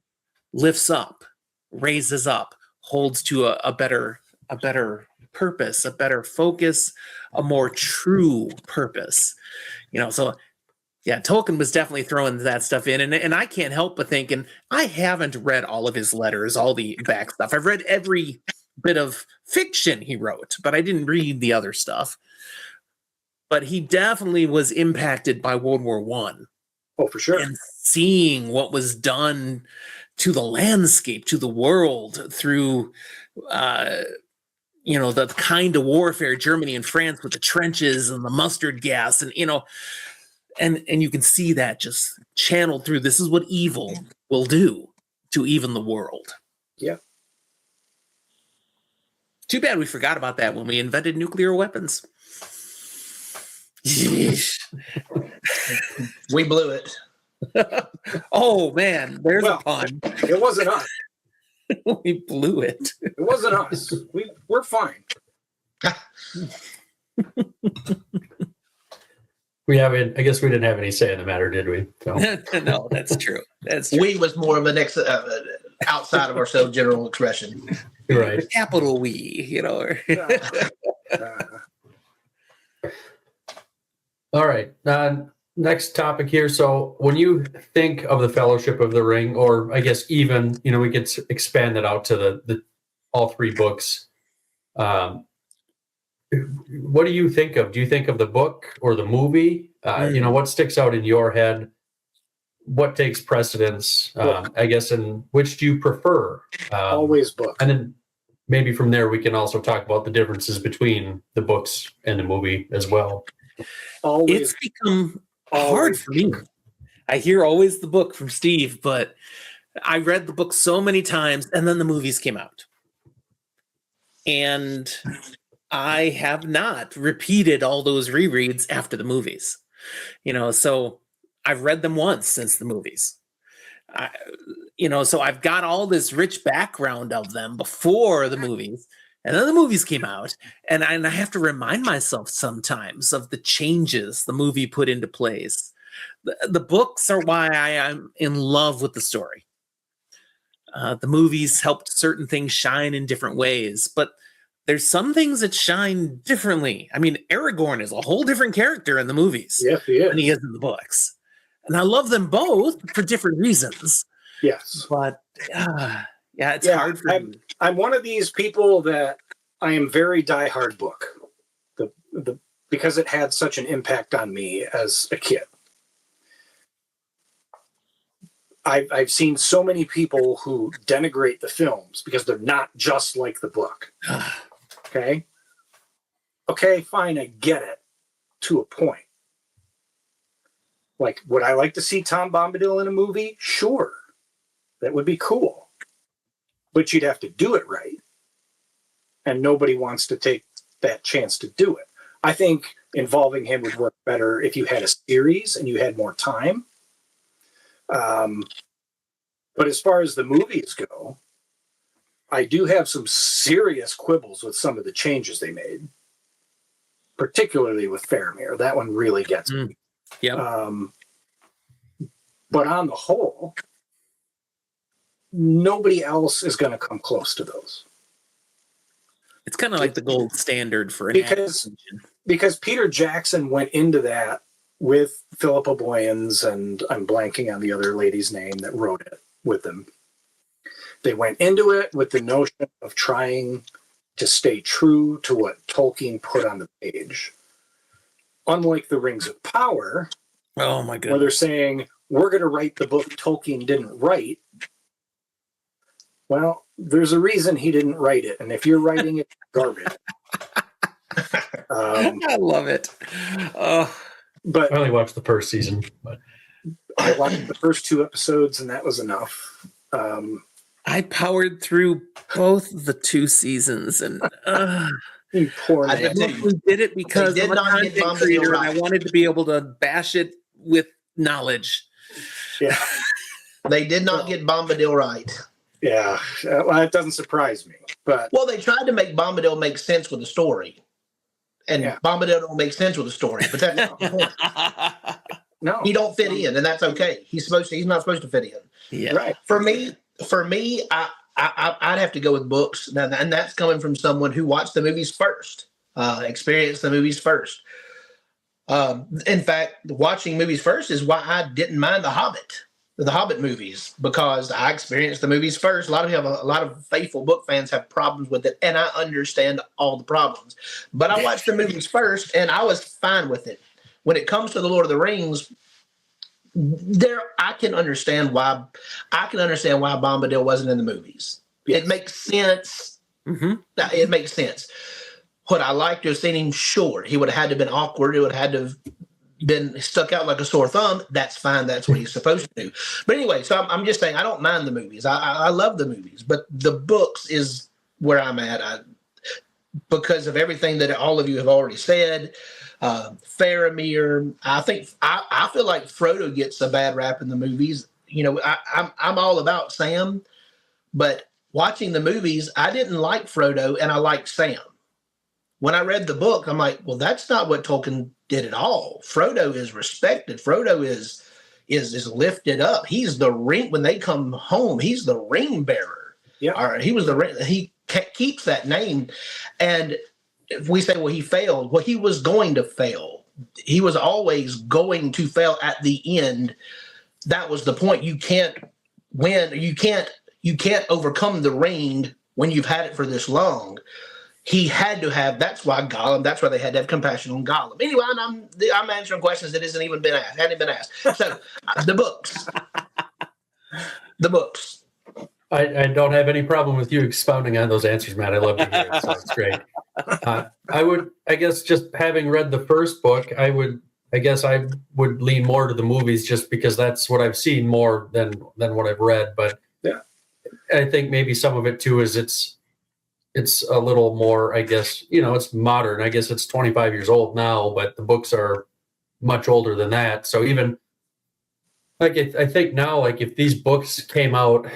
[SPEAKER 2] lifts up, raises up, holds to a better purpose, a better focus, a more true purpose. So. Yeah, Tolkien was definitely throwing that stuff in. And I can't help but think, and I haven't read all of his letters, all the back stuff. I've read every bit of fiction he wrote, but I didn't read the other stuff. But he definitely was impacted by World War I.
[SPEAKER 4] Oh, for sure.
[SPEAKER 2] And seeing what was done to the landscape, to the world through, the kind of warfare, Germany and France with the trenches and the mustard gas and, And you can see that just channeled through. This is what evil will do to even the world.
[SPEAKER 4] Yeah.
[SPEAKER 2] Too bad we forgot about that when we invented nuclear weapons. Yeesh.
[SPEAKER 3] We blew it.
[SPEAKER 2] Oh, man. There's a pun.
[SPEAKER 4] It wasn't us.
[SPEAKER 2] We blew it.
[SPEAKER 4] It wasn't us. We're fine.
[SPEAKER 1] I guess we didn't have any say in the matter, did we? So.
[SPEAKER 2] No, that's true. That's true.
[SPEAKER 3] We was more of an outside of ourselves general expression.
[SPEAKER 1] Right.
[SPEAKER 2] Capital we,
[SPEAKER 1] All right. Next topic here. So when you think of the Fellowship of the Ring, or I guess even, we could expand it out to the all three books. What do you think of? Do you think of the book or the movie? What sticks out in your head? What takes precedence? I guess, and which do you prefer?
[SPEAKER 4] Always book.
[SPEAKER 1] And then maybe from there we can also talk about the differences between the books and the movie as well.
[SPEAKER 2] It's become hard for me. I hear always the book from Steve, but I read the book so many times, and then the movies came out. And I have not repeated all those rereads after the movies, so I've read them once since the movies, so I've got all this rich background of them before the movies, and then the movies came out, and I have to remind myself sometimes of the changes the movie put into place. The books are why I'm in love with the story. The movies helped certain things shine in different ways, but there's some things that shine differently. I mean, Aragorn is a whole different character in the movies than he is in the books. And I love them both for different reasons.
[SPEAKER 4] Yes.
[SPEAKER 2] But, it's hard for me.
[SPEAKER 4] I'm one of these people that I am very diehard book. Because it had such an impact on me as a kid. I've seen so many people who denigrate the films because they're not just like the book. Okay, fine, I get it to a point. Like, would I like to see Tom Bombadil in a movie? Sure. That would be cool. But you'd have to do it right. And nobody wants to take that chance to do it. I think involving him would work better if you had a series and you had more time. But as far as the movies go, I do have some serious quibbles with some of the changes they made, particularly with Faramir. That one really gets me.
[SPEAKER 2] Yeah.
[SPEAKER 4] But on the whole, nobody else is going to come close to those.
[SPEAKER 2] It's kind of like the gold standard for an
[SPEAKER 4] because Peter Jackson went into that with Philippa Boyens, and I'm blanking on the other lady's name that wrote it with them. They went into it with the notion of trying to stay true to what Tolkien put on the page. Unlike the Rings of Power,
[SPEAKER 2] oh my
[SPEAKER 4] where
[SPEAKER 2] goodness,
[SPEAKER 4] they're saying, we're going to write the book Tolkien didn't write. Well, there's a reason he didn't write it. And if you're writing it, garbage.
[SPEAKER 2] I love it.
[SPEAKER 4] But
[SPEAKER 1] I only watched the first season, but
[SPEAKER 4] I watched the first 2 episodes, and that was enough.
[SPEAKER 2] I powered through both the 2 seasons, and
[SPEAKER 4] You poor
[SPEAKER 3] I
[SPEAKER 4] man.
[SPEAKER 3] did too.
[SPEAKER 2] we did it because
[SPEAKER 3] They did
[SPEAKER 2] I'm a
[SPEAKER 3] not get
[SPEAKER 2] content
[SPEAKER 3] Bombadil
[SPEAKER 2] creator,
[SPEAKER 3] right.
[SPEAKER 2] and I wanted to be able to bash it with knowledge.
[SPEAKER 4] Yeah.
[SPEAKER 3] They did not get Bombadil right.
[SPEAKER 4] Yeah. Well, it doesn't surprise me. But
[SPEAKER 3] Well, they tried to make Bombadil make sense with the story. And
[SPEAKER 4] Yeah.
[SPEAKER 3] Bombadil don't make sense with the story, but that's not the point.
[SPEAKER 4] no.
[SPEAKER 3] He don't fit in, and that's okay. He's not supposed to fit in.
[SPEAKER 2] Yeah.
[SPEAKER 4] Right.
[SPEAKER 3] For me, I'd have to go with books, now, and that's coming from someone who watched the movies first, experienced the movies first. In fact, watching movies first is why I didn't mind the Hobbit movies, because I experienced the movies first. A lot of faithful book fans have problems with it, and I understand all the problems. But I watched the movies first, and I was fine with it. When it comes to the Lord of the Rings, I can understand why Bombadil wasn't in the movies.
[SPEAKER 4] Yes.
[SPEAKER 3] It makes sense.
[SPEAKER 2] Mm-hmm.
[SPEAKER 3] It makes sense. Would I like to have seen him? Sure. He would have had to have been awkward. It would have had to have been stuck out like a sore thumb. That's fine. That's what he's supposed to do. But anyway, so I'm just saying I don't mind the movies. I love the movies, but the books is where I'm at. Because of everything that all of you have already said. Faramir, I think I feel like Frodo gets a bad rap in the movies. You know, I'm all about Sam, but watching the movies, I didn't like Frodo, and I liked Sam. When I read the book, I'm like, well, that's not what Tolkien did at all. Frodo is respected. Frodo is lifted up. He's the ring when they come home. He's the ring bearer.
[SPEAKER 4] Yeah,
[SPEAKER 3] or he was he keeps that name, and if we say, well, he failed, well, he was going to fail. He was always going to fail at the end. That was the point. You can't win. You can't overcome the ring when you've had it for this long. He had to have. That's why they had to have compassion on Gollum. Anyway, I'm answering questions that hadn't even been asked. So the books.
[SPEAKER 1] I don't have any problem with you expounding on those answers, Matt. I love to hear it, so it's great. I guess just having read the first book, I would lean more to the movies just because that's what I've seen more than what I've read. But
[SPEAKER 4] yeah,
[SPEAKER 1] I think maybe some of it too is it's a little more, I guess, it's modern. I guess it's 25 years old now, but the books are much older than that. So even like I think now, like if these books came out,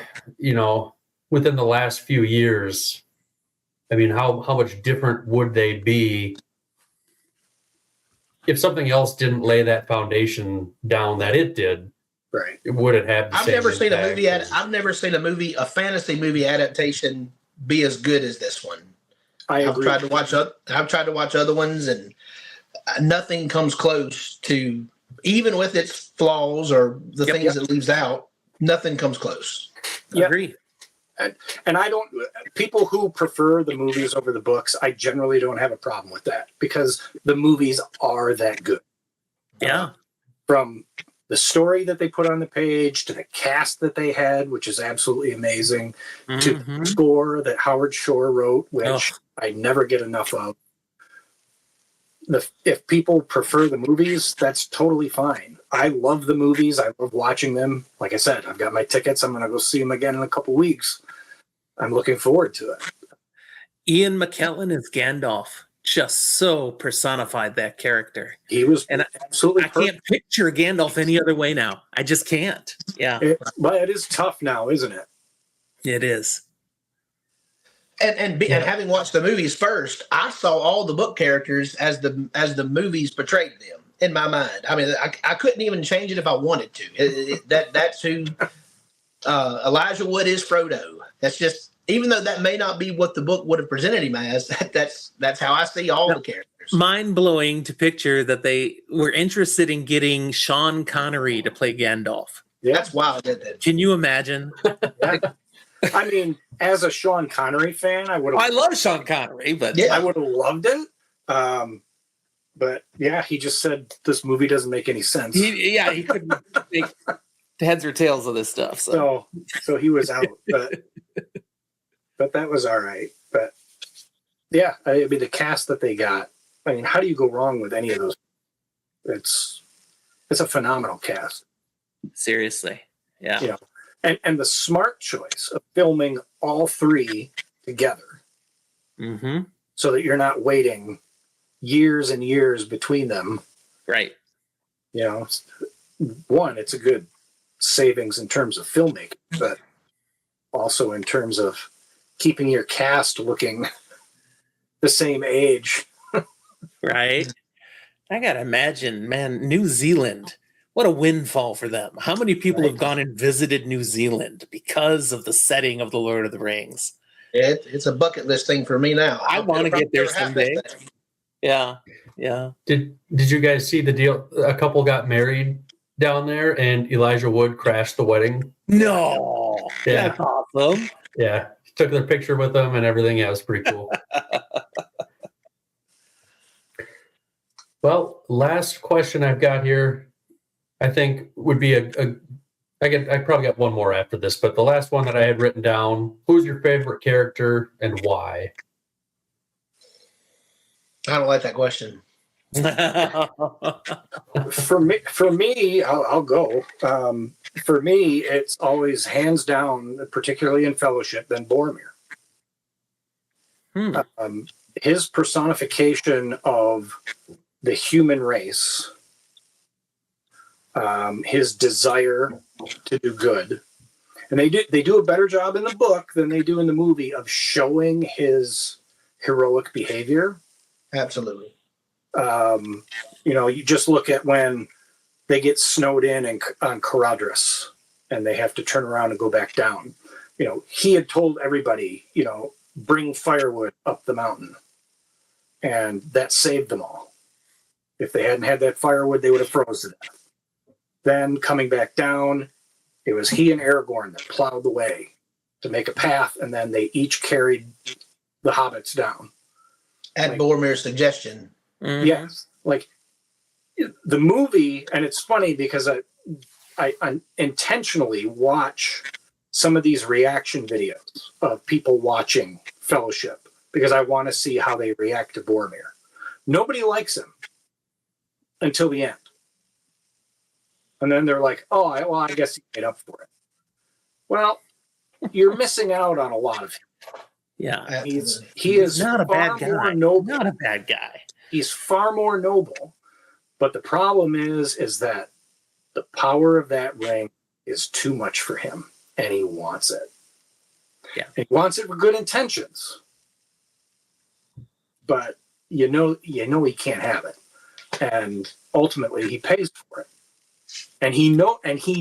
[SPEAKER 1] within the last few years, I mean, how much different would they be if something else didn't lay that foundation down that it did?
[SPEAKER 4] right.
[SPEAKER 1] Would it have?
[SPEAKER 3] I've never seen a movie, a fantasy movie adaptation be as good as this one.
[SPEAKER 4] I've
[SPEAKER 3] tried to watch other ones, and nothing comes close to, even with its flaws or the things it leaves out. Nothing comes close.
[SPEAKER 4] Yep.
[SPEAKER 2] Agree.
[SPEAKER 4] And people who prefer the movies over the books, I generally don't have a problem with that because the movies are that good.
[SPEAKER 2] Yeah.
[SPEAKER 4] From the story that they put on the page to the cast that they had, which is absolutely amazing, to the score that Howard Shore wrote, which I never get enough of. if people prefer the movies, that's totally fine. I love the movies. I love watching them. Like I said, I've got my tickets. I'm going to go see them again in a couple weeks. I'm looking forward to it.
[SPEAKER 2] Ian McKellen as Gandalf just so personified that character.
[SPEAKER 4] He was absolutely
[SPEAKER 2] I can't picture Gandalf any other way now. I just can't. Yeah.
[SPEAKER 4] But it is tough now, isn't it?
[SPEAKER 2] It is.
[SPEAKER 3] And having watched the movies first, I saw all the book characters as the movies portrayed them in my mind. I mean, I couldn't even change it if I wanted to. That's who Elijah Wood is. Frodo. That's just, even though that may not be what the book would have presented him as, that's how I see all the characters.
[SPEAKER 2] Mind blowing to picture that they were interested in getting Sean Connery to play Gandalf.
[SPEAKER 3] Yeah. That's wild, isn't it?
[SPEAKER 2] Can you imagine?
[SPEAKER 4] Yeah. I mean, as a Sean Connery fan, I
[SPEAKER 2] love Sean Connery, but
[SPEAKER 4] yeah, I would have loved it. But yeah, he just said this movie doesn't make any sense.
[SPEAKER 2] He couldn't make heads or tails of this stuff.
[SPEAKER 4] So he was out, but that was all right. But yeah, I mean, the cast that they got. I mean, how do you go wrong with any of those? It's a phenomenal cast.
[SPEAKER 2] Seriously, yeah.
[SPEAKER 4] You know, and the smart choice of filming all three together, so that you're not waiting years and years between them.
[SPEAKER 2] Right.
[SPEAKER 4] You know, one, it's a good savings in terms of filmmaking, but also in terms of keeping your cast looking the same age.
[SPEAKER 2] Right. I gotta imagine, man, New Zealand. What a windfall for them. How many people have gone and visited New Zealand because of the setting of The Lord of the Rings?
[SPEAKER 3] It's a bucket list thing for me now.
[SPEAKER 2] I want to get there someday. Yeah. Yeah.
[SPEAKER 1] Did you guys see the deal? A couple got married down there and Elijah Wood crashed the wedding.
[SPEAKER 2] No.
[SPEAKER 1] Yeah.
[SPEAKER 2] That's awesome.
[SPEAKER 1] Yeah. Took their picture with them and everything. Yeah, it was pretty cool. Well, last question I've got here, I think would be I probably got one more after this, but the last one that I had written down, who's your favorite character and why?
[SPEAKER 3] I don't like that question.
[SPEAKER 4] For me, I'll go. For me, it's always hands down, particularly in Fellowship, than Boromir. His personification of the human race, his desire to do good, and they do a better job in the book than they do in the movie of showing his heroic behavior.
[SPEAKER 3] Absolutely.
[SPEAKER 4] You know, you just look at when they get snowed in on Caradhras and they have to turn around and go back down. You know, he had told everybody, you know, bring firewood up the mountain, and that saved them all. If they hadn't had that firewood, they would have froze to death. Then coming back down, it was he and Aragorn that plowed the way to make a path, and then they each carried the hobbits down.
[SPEAKER 3] At Boromir's suggestion.
[SPEAKER 4] Yes. Like the movie, and it's funny because I intentionally watch some of these reaction videos of people watching Fellowship because I want to see how they react to Boromir. Nobody likes him until the end. And then they're like, oh, well, I guess he made up for it. Well, you're missing out on a lot of him.
[SPEAKER 2] Yeah.
[SPEAKER 4] He is
[SPEAKER 2] not a bad guy. Not a bad guy.
[SPEAKER 4] He's far more noble. But the problem is that the power of that ring is too much for him, and he wants it.
[SPEAKER 2] Yeah.
[SPEAKER 4] He wants it with good intentions. But you know he can't have it. And ultimately he pays for it. And he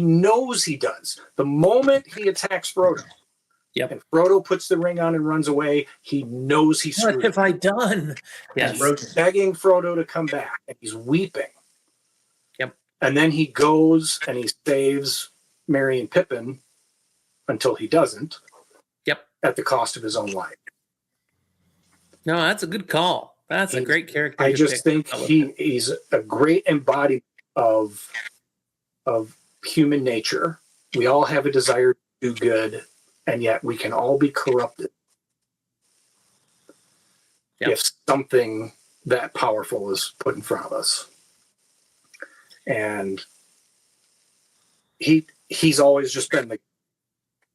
[SPEAKER 4] knows he does. The moment he attacks Frodo, and Frodo puts the ring on and runs away, he knows he's screwed.
[SPEAKER 2] What have I done?
[SPEAKER 4] Yes. He's begging Frodo to come back, and he's weeping.
[SPEAKER 2] Yep.
[SPEAKER 4] And then he goes and he saves Merry and Pippin until he doesn't.
[SPEAKER 2] Yep.
[SPEAKER 4] At the cost of his own life.
[SPEAKER 2] No, that's a good call. That's a great character.
[SPEAKER 4] I just think he's a great embodiment of human nature. We all have a desire to do good, and yet we can all be corrupted if something that powerful is put in front of us. And he's always just been the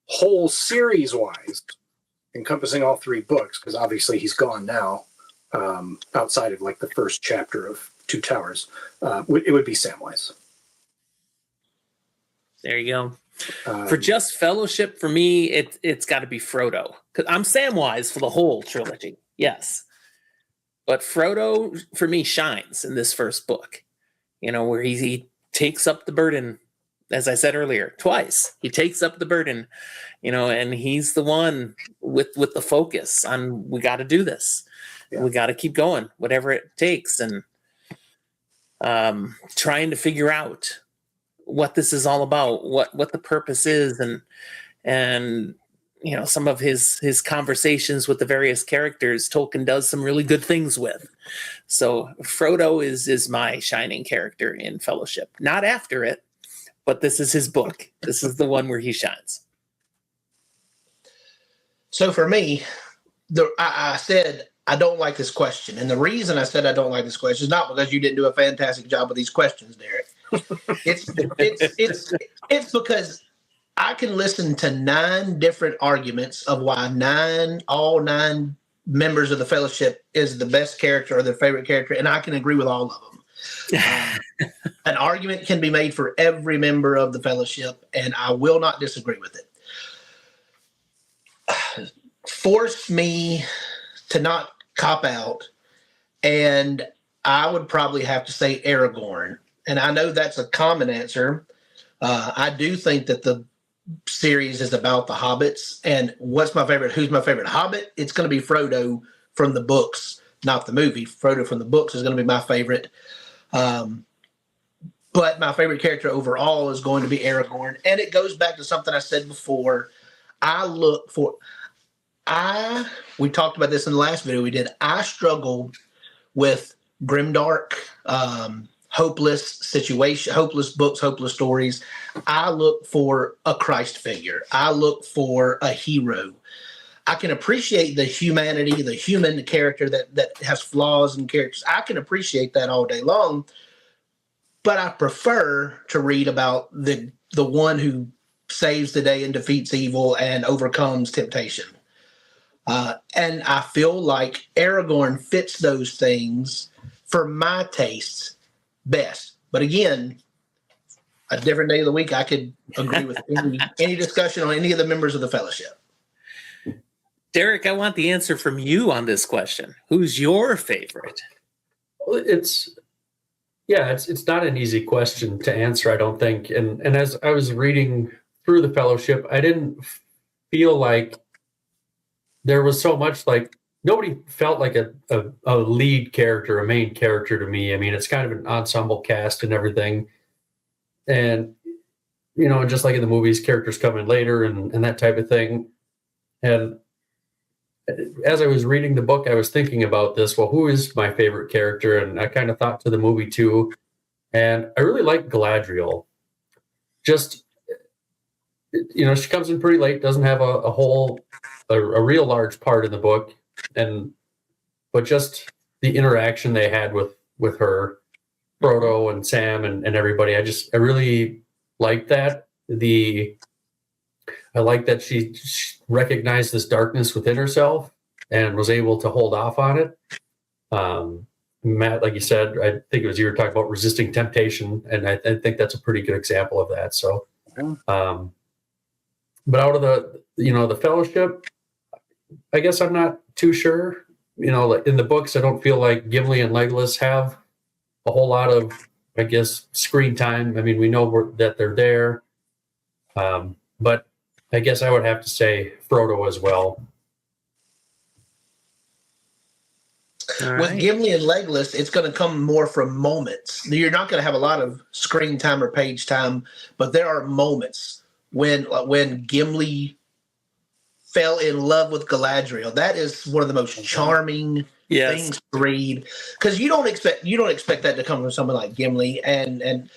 [SPEAKER 4] whole series wise, encompassing all 3 books, because obviously he's gone now, outside of like the first chapter of Two Towers. It would be Samwise.
[SPEAKER 2] There you go. For just Fellowship, for me, it's got to be Frodo. Because I'm Samwise for the whole trilogy, yes. But Frodo, for me, shines in this first book. Where he takes up the burden, as I said earlier, twice. He takes up the burden, and he's the one with the focus on, we got to do this. Yeah. We got to keep going, whatever it takes. And trying to figure out what this is all about, what the purpose is, and some of his conversations with the various characters, Tolkien does some really good things with. So Frodo is my shining character in Fellowship. Not after it, but this is his book. This is the one where he shines.
[SPEAKER 3] So for me, I said I don't like this question. And the reason I said I don't like this question is not because you didn't do a fantastic job with these questions, Derek. It's because I can listen to 9 different arguments of why all 9 members of the Fellowship is the best character or their favorite character, and I can agree with all of them. An argument can be made for every member of the Fellowship, and I will not disagree with it. Force me to not cop out, and I would probably have to say Aragorn. And I know that's a common answer. I do think that the series is about the hobbits, and who's my favorite hobbit? It's going to be Frodo from the books, not the movie. Frodo from the books is going to be my favorite. But my favorite character overall is going to be Aragorn. And it goes back to something I said before. We talked about this in the last video we did. I struggle with grimdark, hopeless situation, hopeless books, hopeless stories. I look for a Christ figure. I look for a hero. I can appreciate the humanity, the human character that has flaws and characters. I can appreciate that all day long, but I prefer to read about the one who saves the day and defeats evil and overcomes temptation. And I feel like Aragorn fits those things for my tastes best. But again, a different day of the week, I could agree with any discussion on any of the members of the Fellowship.
[SPEAKER 2] Derek, I want the answer from you on this question. Who's your favorite?
[SPEAKER 1] Well, it's not an easy question to answer, I don't think. And as I was reading through the Fellowship, I didn't feel like there was so much, like, nobody felt like a lead character, a main character to me. I mean, it's kind of an ensemble cast and everything. And, just like in the movies, characters come in later and that type of thing. And as I was reading the book, I was thinking about this. Well, who is my favorite character? And I kind of thought to the movie too. And I really like Galadriel. Just, she comes in pretty late, doesn't have a real large part in the book. But just the interaction they had with her, Frodo and Sam and everybody, I really like that. I like that she recognized this darkness within herself and was able to hold off on it. Matt, like you said, I think it was you were talking about resisting temptation, and I think that's a pretty good example of that. So, but out of the Fellowship, I guess I'm not too sure. Like in the books, I don't feel like Gimli and Legolas have a whole lot of, I guess, screen time. I mean, we know that they're there, but I guess I would have to say Frodo as well.
[SPEAKER 3] With Gimli and Legolas, it's going to come more from moments. You're not going to have a lot of screen time or page time, but there are moments when Gimli fell in love with Galadriel. That is one of the most charming things to read, because you don't expect that to come from someone like Gimli and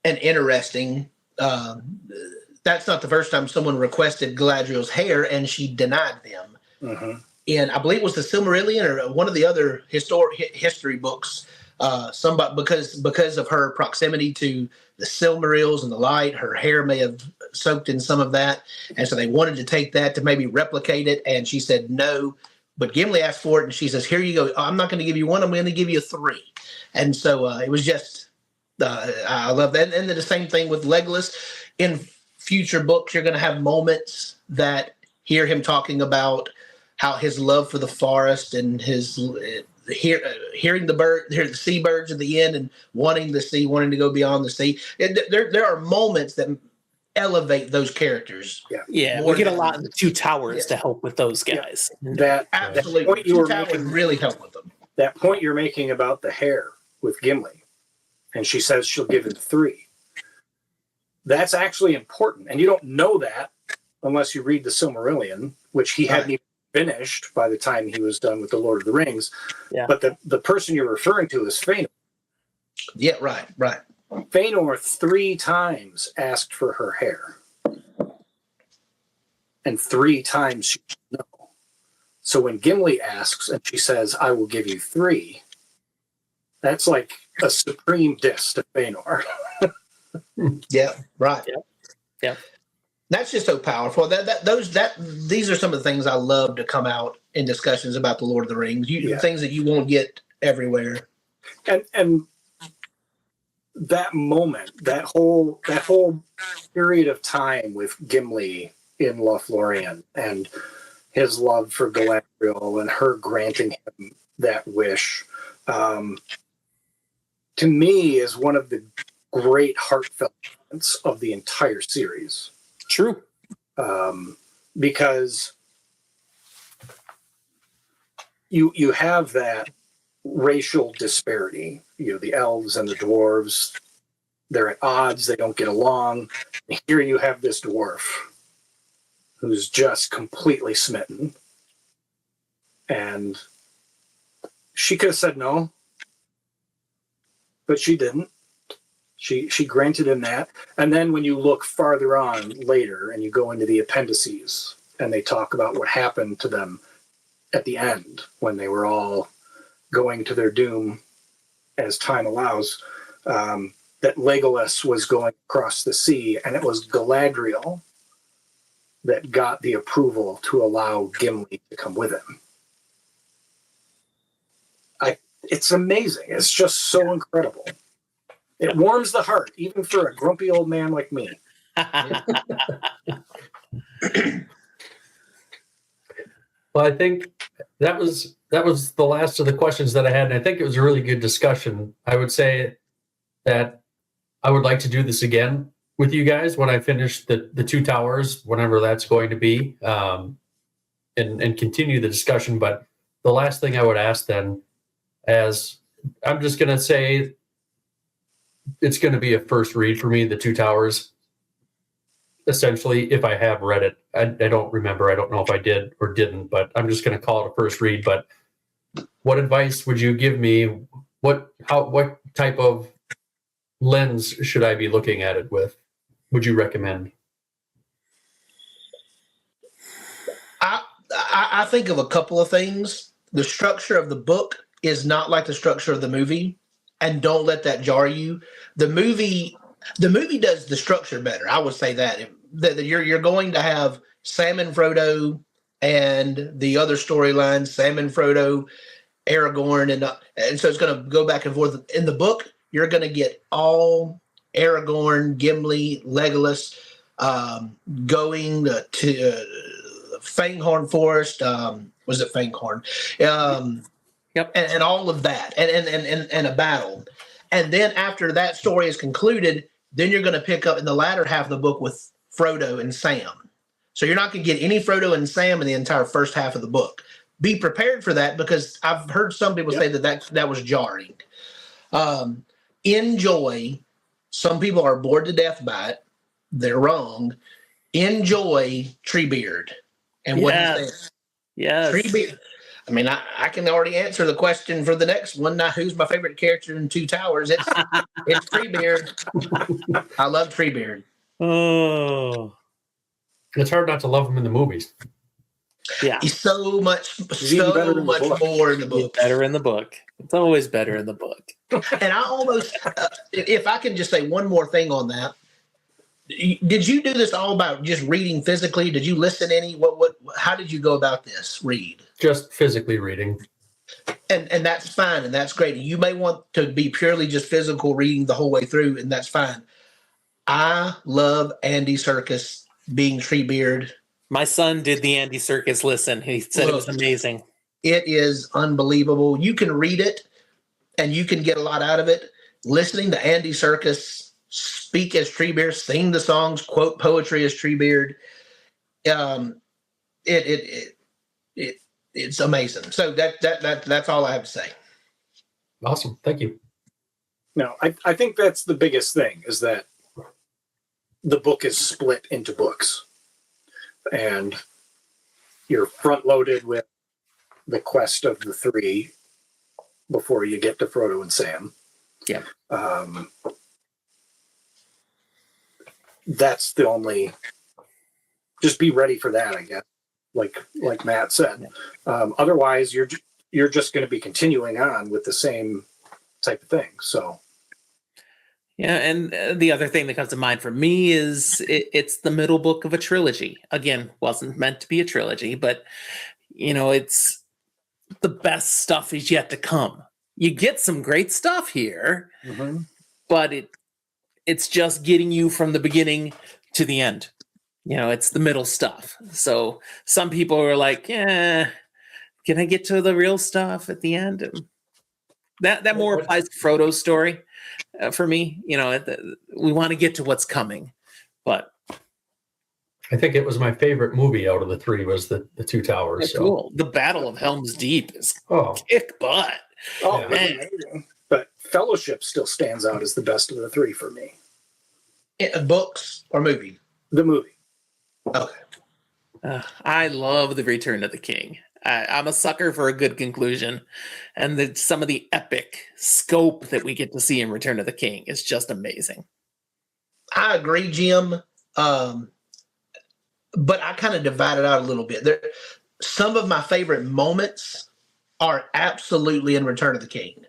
[SPEAKER 3] interesting. That's not the first time someone requested Galadriel's hair and she denied them. I believe it was the Silmarillion or one of the other history books. Somebody because of her proximity to the Silmarils and the light, her hair may have soaked in some of that, and so they wanted to take that to maybe replicate it. And she said no, but Gimli asked for it, and she says, "Here you go. I'm not going to give you one. I'm going to give you 3." And so it was just I love that. And then the same thing with Legolas. In future books, you're going to have moments that hear him talking about how his love for the forest and his hearing the seabirds at the end and wanting to go beyond the sea. There are moments that elevate those characters.
[SPEAKER 2] Yeah, we get a lot in the Two Towers to help with those guys.
[SPEAKER 4] That
[SPEAKER 3] Absolutely.
[SPEAKER 4] point you were
[SPEAKER 3] Two Towers
[SPEAKER 4] making
[SPEAKER 3] really help with them.
[SPEAKER 4] that point you're making about the hair with Gimli, and she says she'll give him 3. That's actually important, and you don't know that unless you read the Silmarillion, which he hadn't even finished by the time he was done with the Lord of the Rings.
[SPEAKER 2] Yeah.
[SPEAKER 4] But the person you're referring to is Fëanor.
[SPEAKER 3] Yeah, right.
[SPEAKER 4] Fëanor 3 times asked for her hair, and 3 times she said no. So when Gimli asks and she says, "I will give you 3," that's like a supreme diss to Fëanor.
[SPEAKER 3] Yeah, right.
[SPEAKER 2] Yeah.
[SPEAKER 3] That's just so powerful. These are some of the things I love to come out in discussions about the Lord of the Rings. Things that you won't get everywhere.
[SPEAKER 4] And that moment, that whole period of time with Gimli in Lothlorien and his love for Galadriel and her granting him that wish, to me is one of the great heartfelt moments of the entire series.
[SPEAKER 2] True.
[SPEAKER 4] Because you have that racial disparity. The elves and the dwarves, they're at odds, they don't get along. And here you have this dwarf who's just completely smitten. And she could have said no, but she didn't. She granted him that. And then when you look farther on later and you go into the appendices and they talk about what happened to them at the end when they were all going to their doom as time allows, that Legolas was going across the sea, and it was Galadriel that got the approval to allow Gimli to come with him. It's amazing. It's just so incredible. It warms the heart, even for a grumpy old man like me.
[SPEAKER 1] Well, I think that was the last of the questions that I had, and I think it was a really good discussion. I would say that I would like to do this again with you guys when I finish the Two Towers, whenever that's going to be, and continue the discussion. But the last thing I would ask then, as I'm just going to say, it's going to be a first read for me, the Two Towers. Essentially, if I have read it, I don't remember. I don't know if I did or didn't, but I'm just going to call it a first read. But what advice would you give me? What type of lens should I be looking at it with? Would you recommend?
[SPEAKER 3] I think of a couple of things. The structure of the book is not like the structure of the movie, and don't let that jar you. The movie does the structure better. I would say that you're going to have Sam and Frodo and the other storylines, Sam and Frodo, Aragorn, and so it's going to go back and forth. In the book, you're going to get all Aragorn, Gimli, Legolas going to Fanghorn Forest. Was it Fanghorn?
[SPEAKER 2] Yep.
[SPEAKER 3] And all of that, and a battle. And then after that story is concluded, then you're going to pick up in the latter half of the book with Frodo and Sam. So you're not going to get any Frodo and Sam in the entire first half of the book. Be prepared for that, because I've heard some people say that was jarring. Enjoy. Some people are bored to death by it. They're wrong. Enjoy Treebeard and what he says.
[SPEAKER 2] Yes.
[SPEAKER 3] Treebeard. I mean, I can already answer the question for the next one. Now, who's my favorite character in Two Towers? It's Treebeard. I love Treebeard.
[SPEAKER 2] Oh,
[SPEAKER 1] It's hard not to love him in the movies.
[SPEAKER 2] Yeah.
[SPEAKER 3] He's so much
[SPEAKER 4] even better in the book.
[SPEAKER 3] more in the
[SPEAKER 2] It's
[SPEAKER 3] book.
[SPEAKER 2] better in the book. It's always better in the book.
[SPEAKER 3] And I almost, if I can just say one more thing on that, did you do this all about just reading physically? Did you listen any? How did you go about this read?
[SPEAKER 1] Just physically reading.
[SPEAKER 3] And that's fine, and that's great. You may want to be purely just physical reading the whole way through, and that's fine. I love Andy Serkis being Treebeard.
[SPEAKER 2] My son did the Andy Serkis listen. He said it was amazing.
[SPEAKER 3] It is unbelievable. You can read it, and you can get a lot out of it. Listening to Andy Serkis speak as Treebeard, sing the songs, quote poetry as Treebeard, it's amazing. So that's all I have to say.
[SPEAKER 1] Awesome. Thank you.
[SPEAKER 4] No, I think that's the biggest thing, is that the book is split into books, and you're front loaded with the quest of the three before you get to Frodo and Sam.
[SPEAKER 2] Yeah.
[SPEAKER 4] That's the only, just be ready for that, I guess. Like Matt said. Otherwise, you're just going to be continuing on with the same type of thing. So,
[SPEAKER 2] yeah, and the other thing that comes to mind for me is it's the middle book of a trilogy. Again, wasn't meant to be a trilogy, but it's the best stuff is yet to come. You get some great stuff here, but it's just getting you from the beginning to the end. It's the middle stuff. So some people are like, yeah, can I get to the real stuff at the end? And that more applies to Frodo's story for me. We want to get to what's coming. But
[SPEAKER 1] I think it was my favorite movie out of the three was the Two Towers. So.
[SPEAKER 2] Cool. The Battle of Helm's Deep is kick butt.
[SPEAKER 4] Oh,
[SPEAKER 1] Yeah.
[SPEAKER 4] man. But Fellowship still stands out as the best of the three for me.
[SPEAKER 3] Books or movie?
[SPEAKER 4] The movie.
[SPEAKER 3] Okay.
[SPEAKER 2] I love The Return of the King. I'm a sucker for a good conclusion, and some of the epic scope that we get to see in Return of the King is just amazing.
[SPEAKER 3] I agree, Jim. But I kind of divided out a little bit. Some of my favorite moments are absolutely in Return of the King.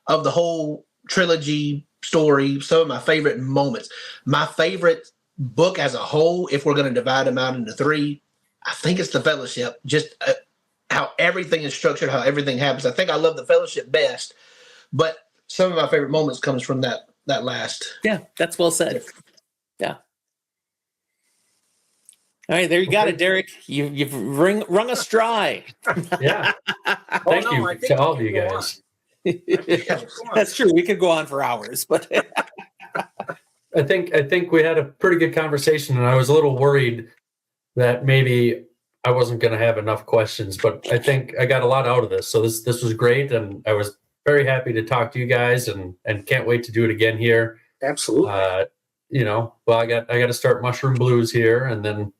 [SPEAKER 3] Of the whole trilogy story, some of my favorite moments. My favorite book as a whole, if we're going to divide them out into three, I think it's The Fellowship. Just how everything is structured, how everything happens. I think I love The Fellowship best, but some of my favorite moments comes from that last.
[SPEAKER 2] Yeah, that's well said. Yeah. All right, there you got it, Derek. You've rung a stride.
[SPEAKER 1] Yeah. Thank you to all of you guys.
[SPEAKER 2] That's true. We could go on for hours, but
[SPEAKER 1] I think we had a pretty good conversation, and I was a little worried that maybe I wasn't going to have enough questions, but I think I got a lot out of this. So this was great, and I was very happy to talk to you guys, and can't wait to do it again here.
[SPEAKER 4] Absolutely.
[SPEAKER 1] Well, I got to start Mushroom Blues here, and then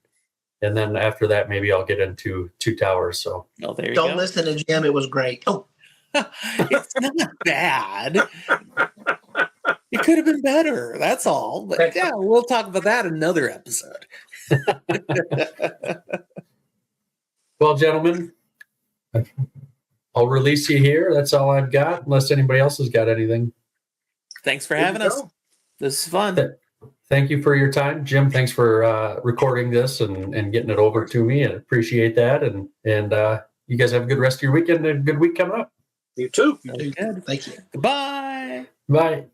[SPEAKER 1] after that, maybe I'll get into Two Towers. So
[SPEAKER 2] there you
[SPEAKER 3] Don't
[SPEAKER 2] go.
[SPEAKER 3] listen to Jim. It was great. Oh,
[SPEAKER 2] It's not bad. It could have been better. That's all. But yeah, we'll talk about that in another episode.
[SPEAKER 1] Well, gentlemen, I'll release you here. That's all I've got, unless anybody else has got anything.
[SPEAKER 2] Thanks for having us. This is fun.
[SPEAKER 1] Thank you for your time, Jim. Thanks for recording this and getting it over to me. I appreciate that. And you guys have a good rest of your weekend and a good week coming up.
[SPEAKER 4] You too.
[SPEAKER 2] Good.
[SPEAKER 3] thank you.
[SPEAKER 2] Goodbye.
[SPEAKER 1] Bye.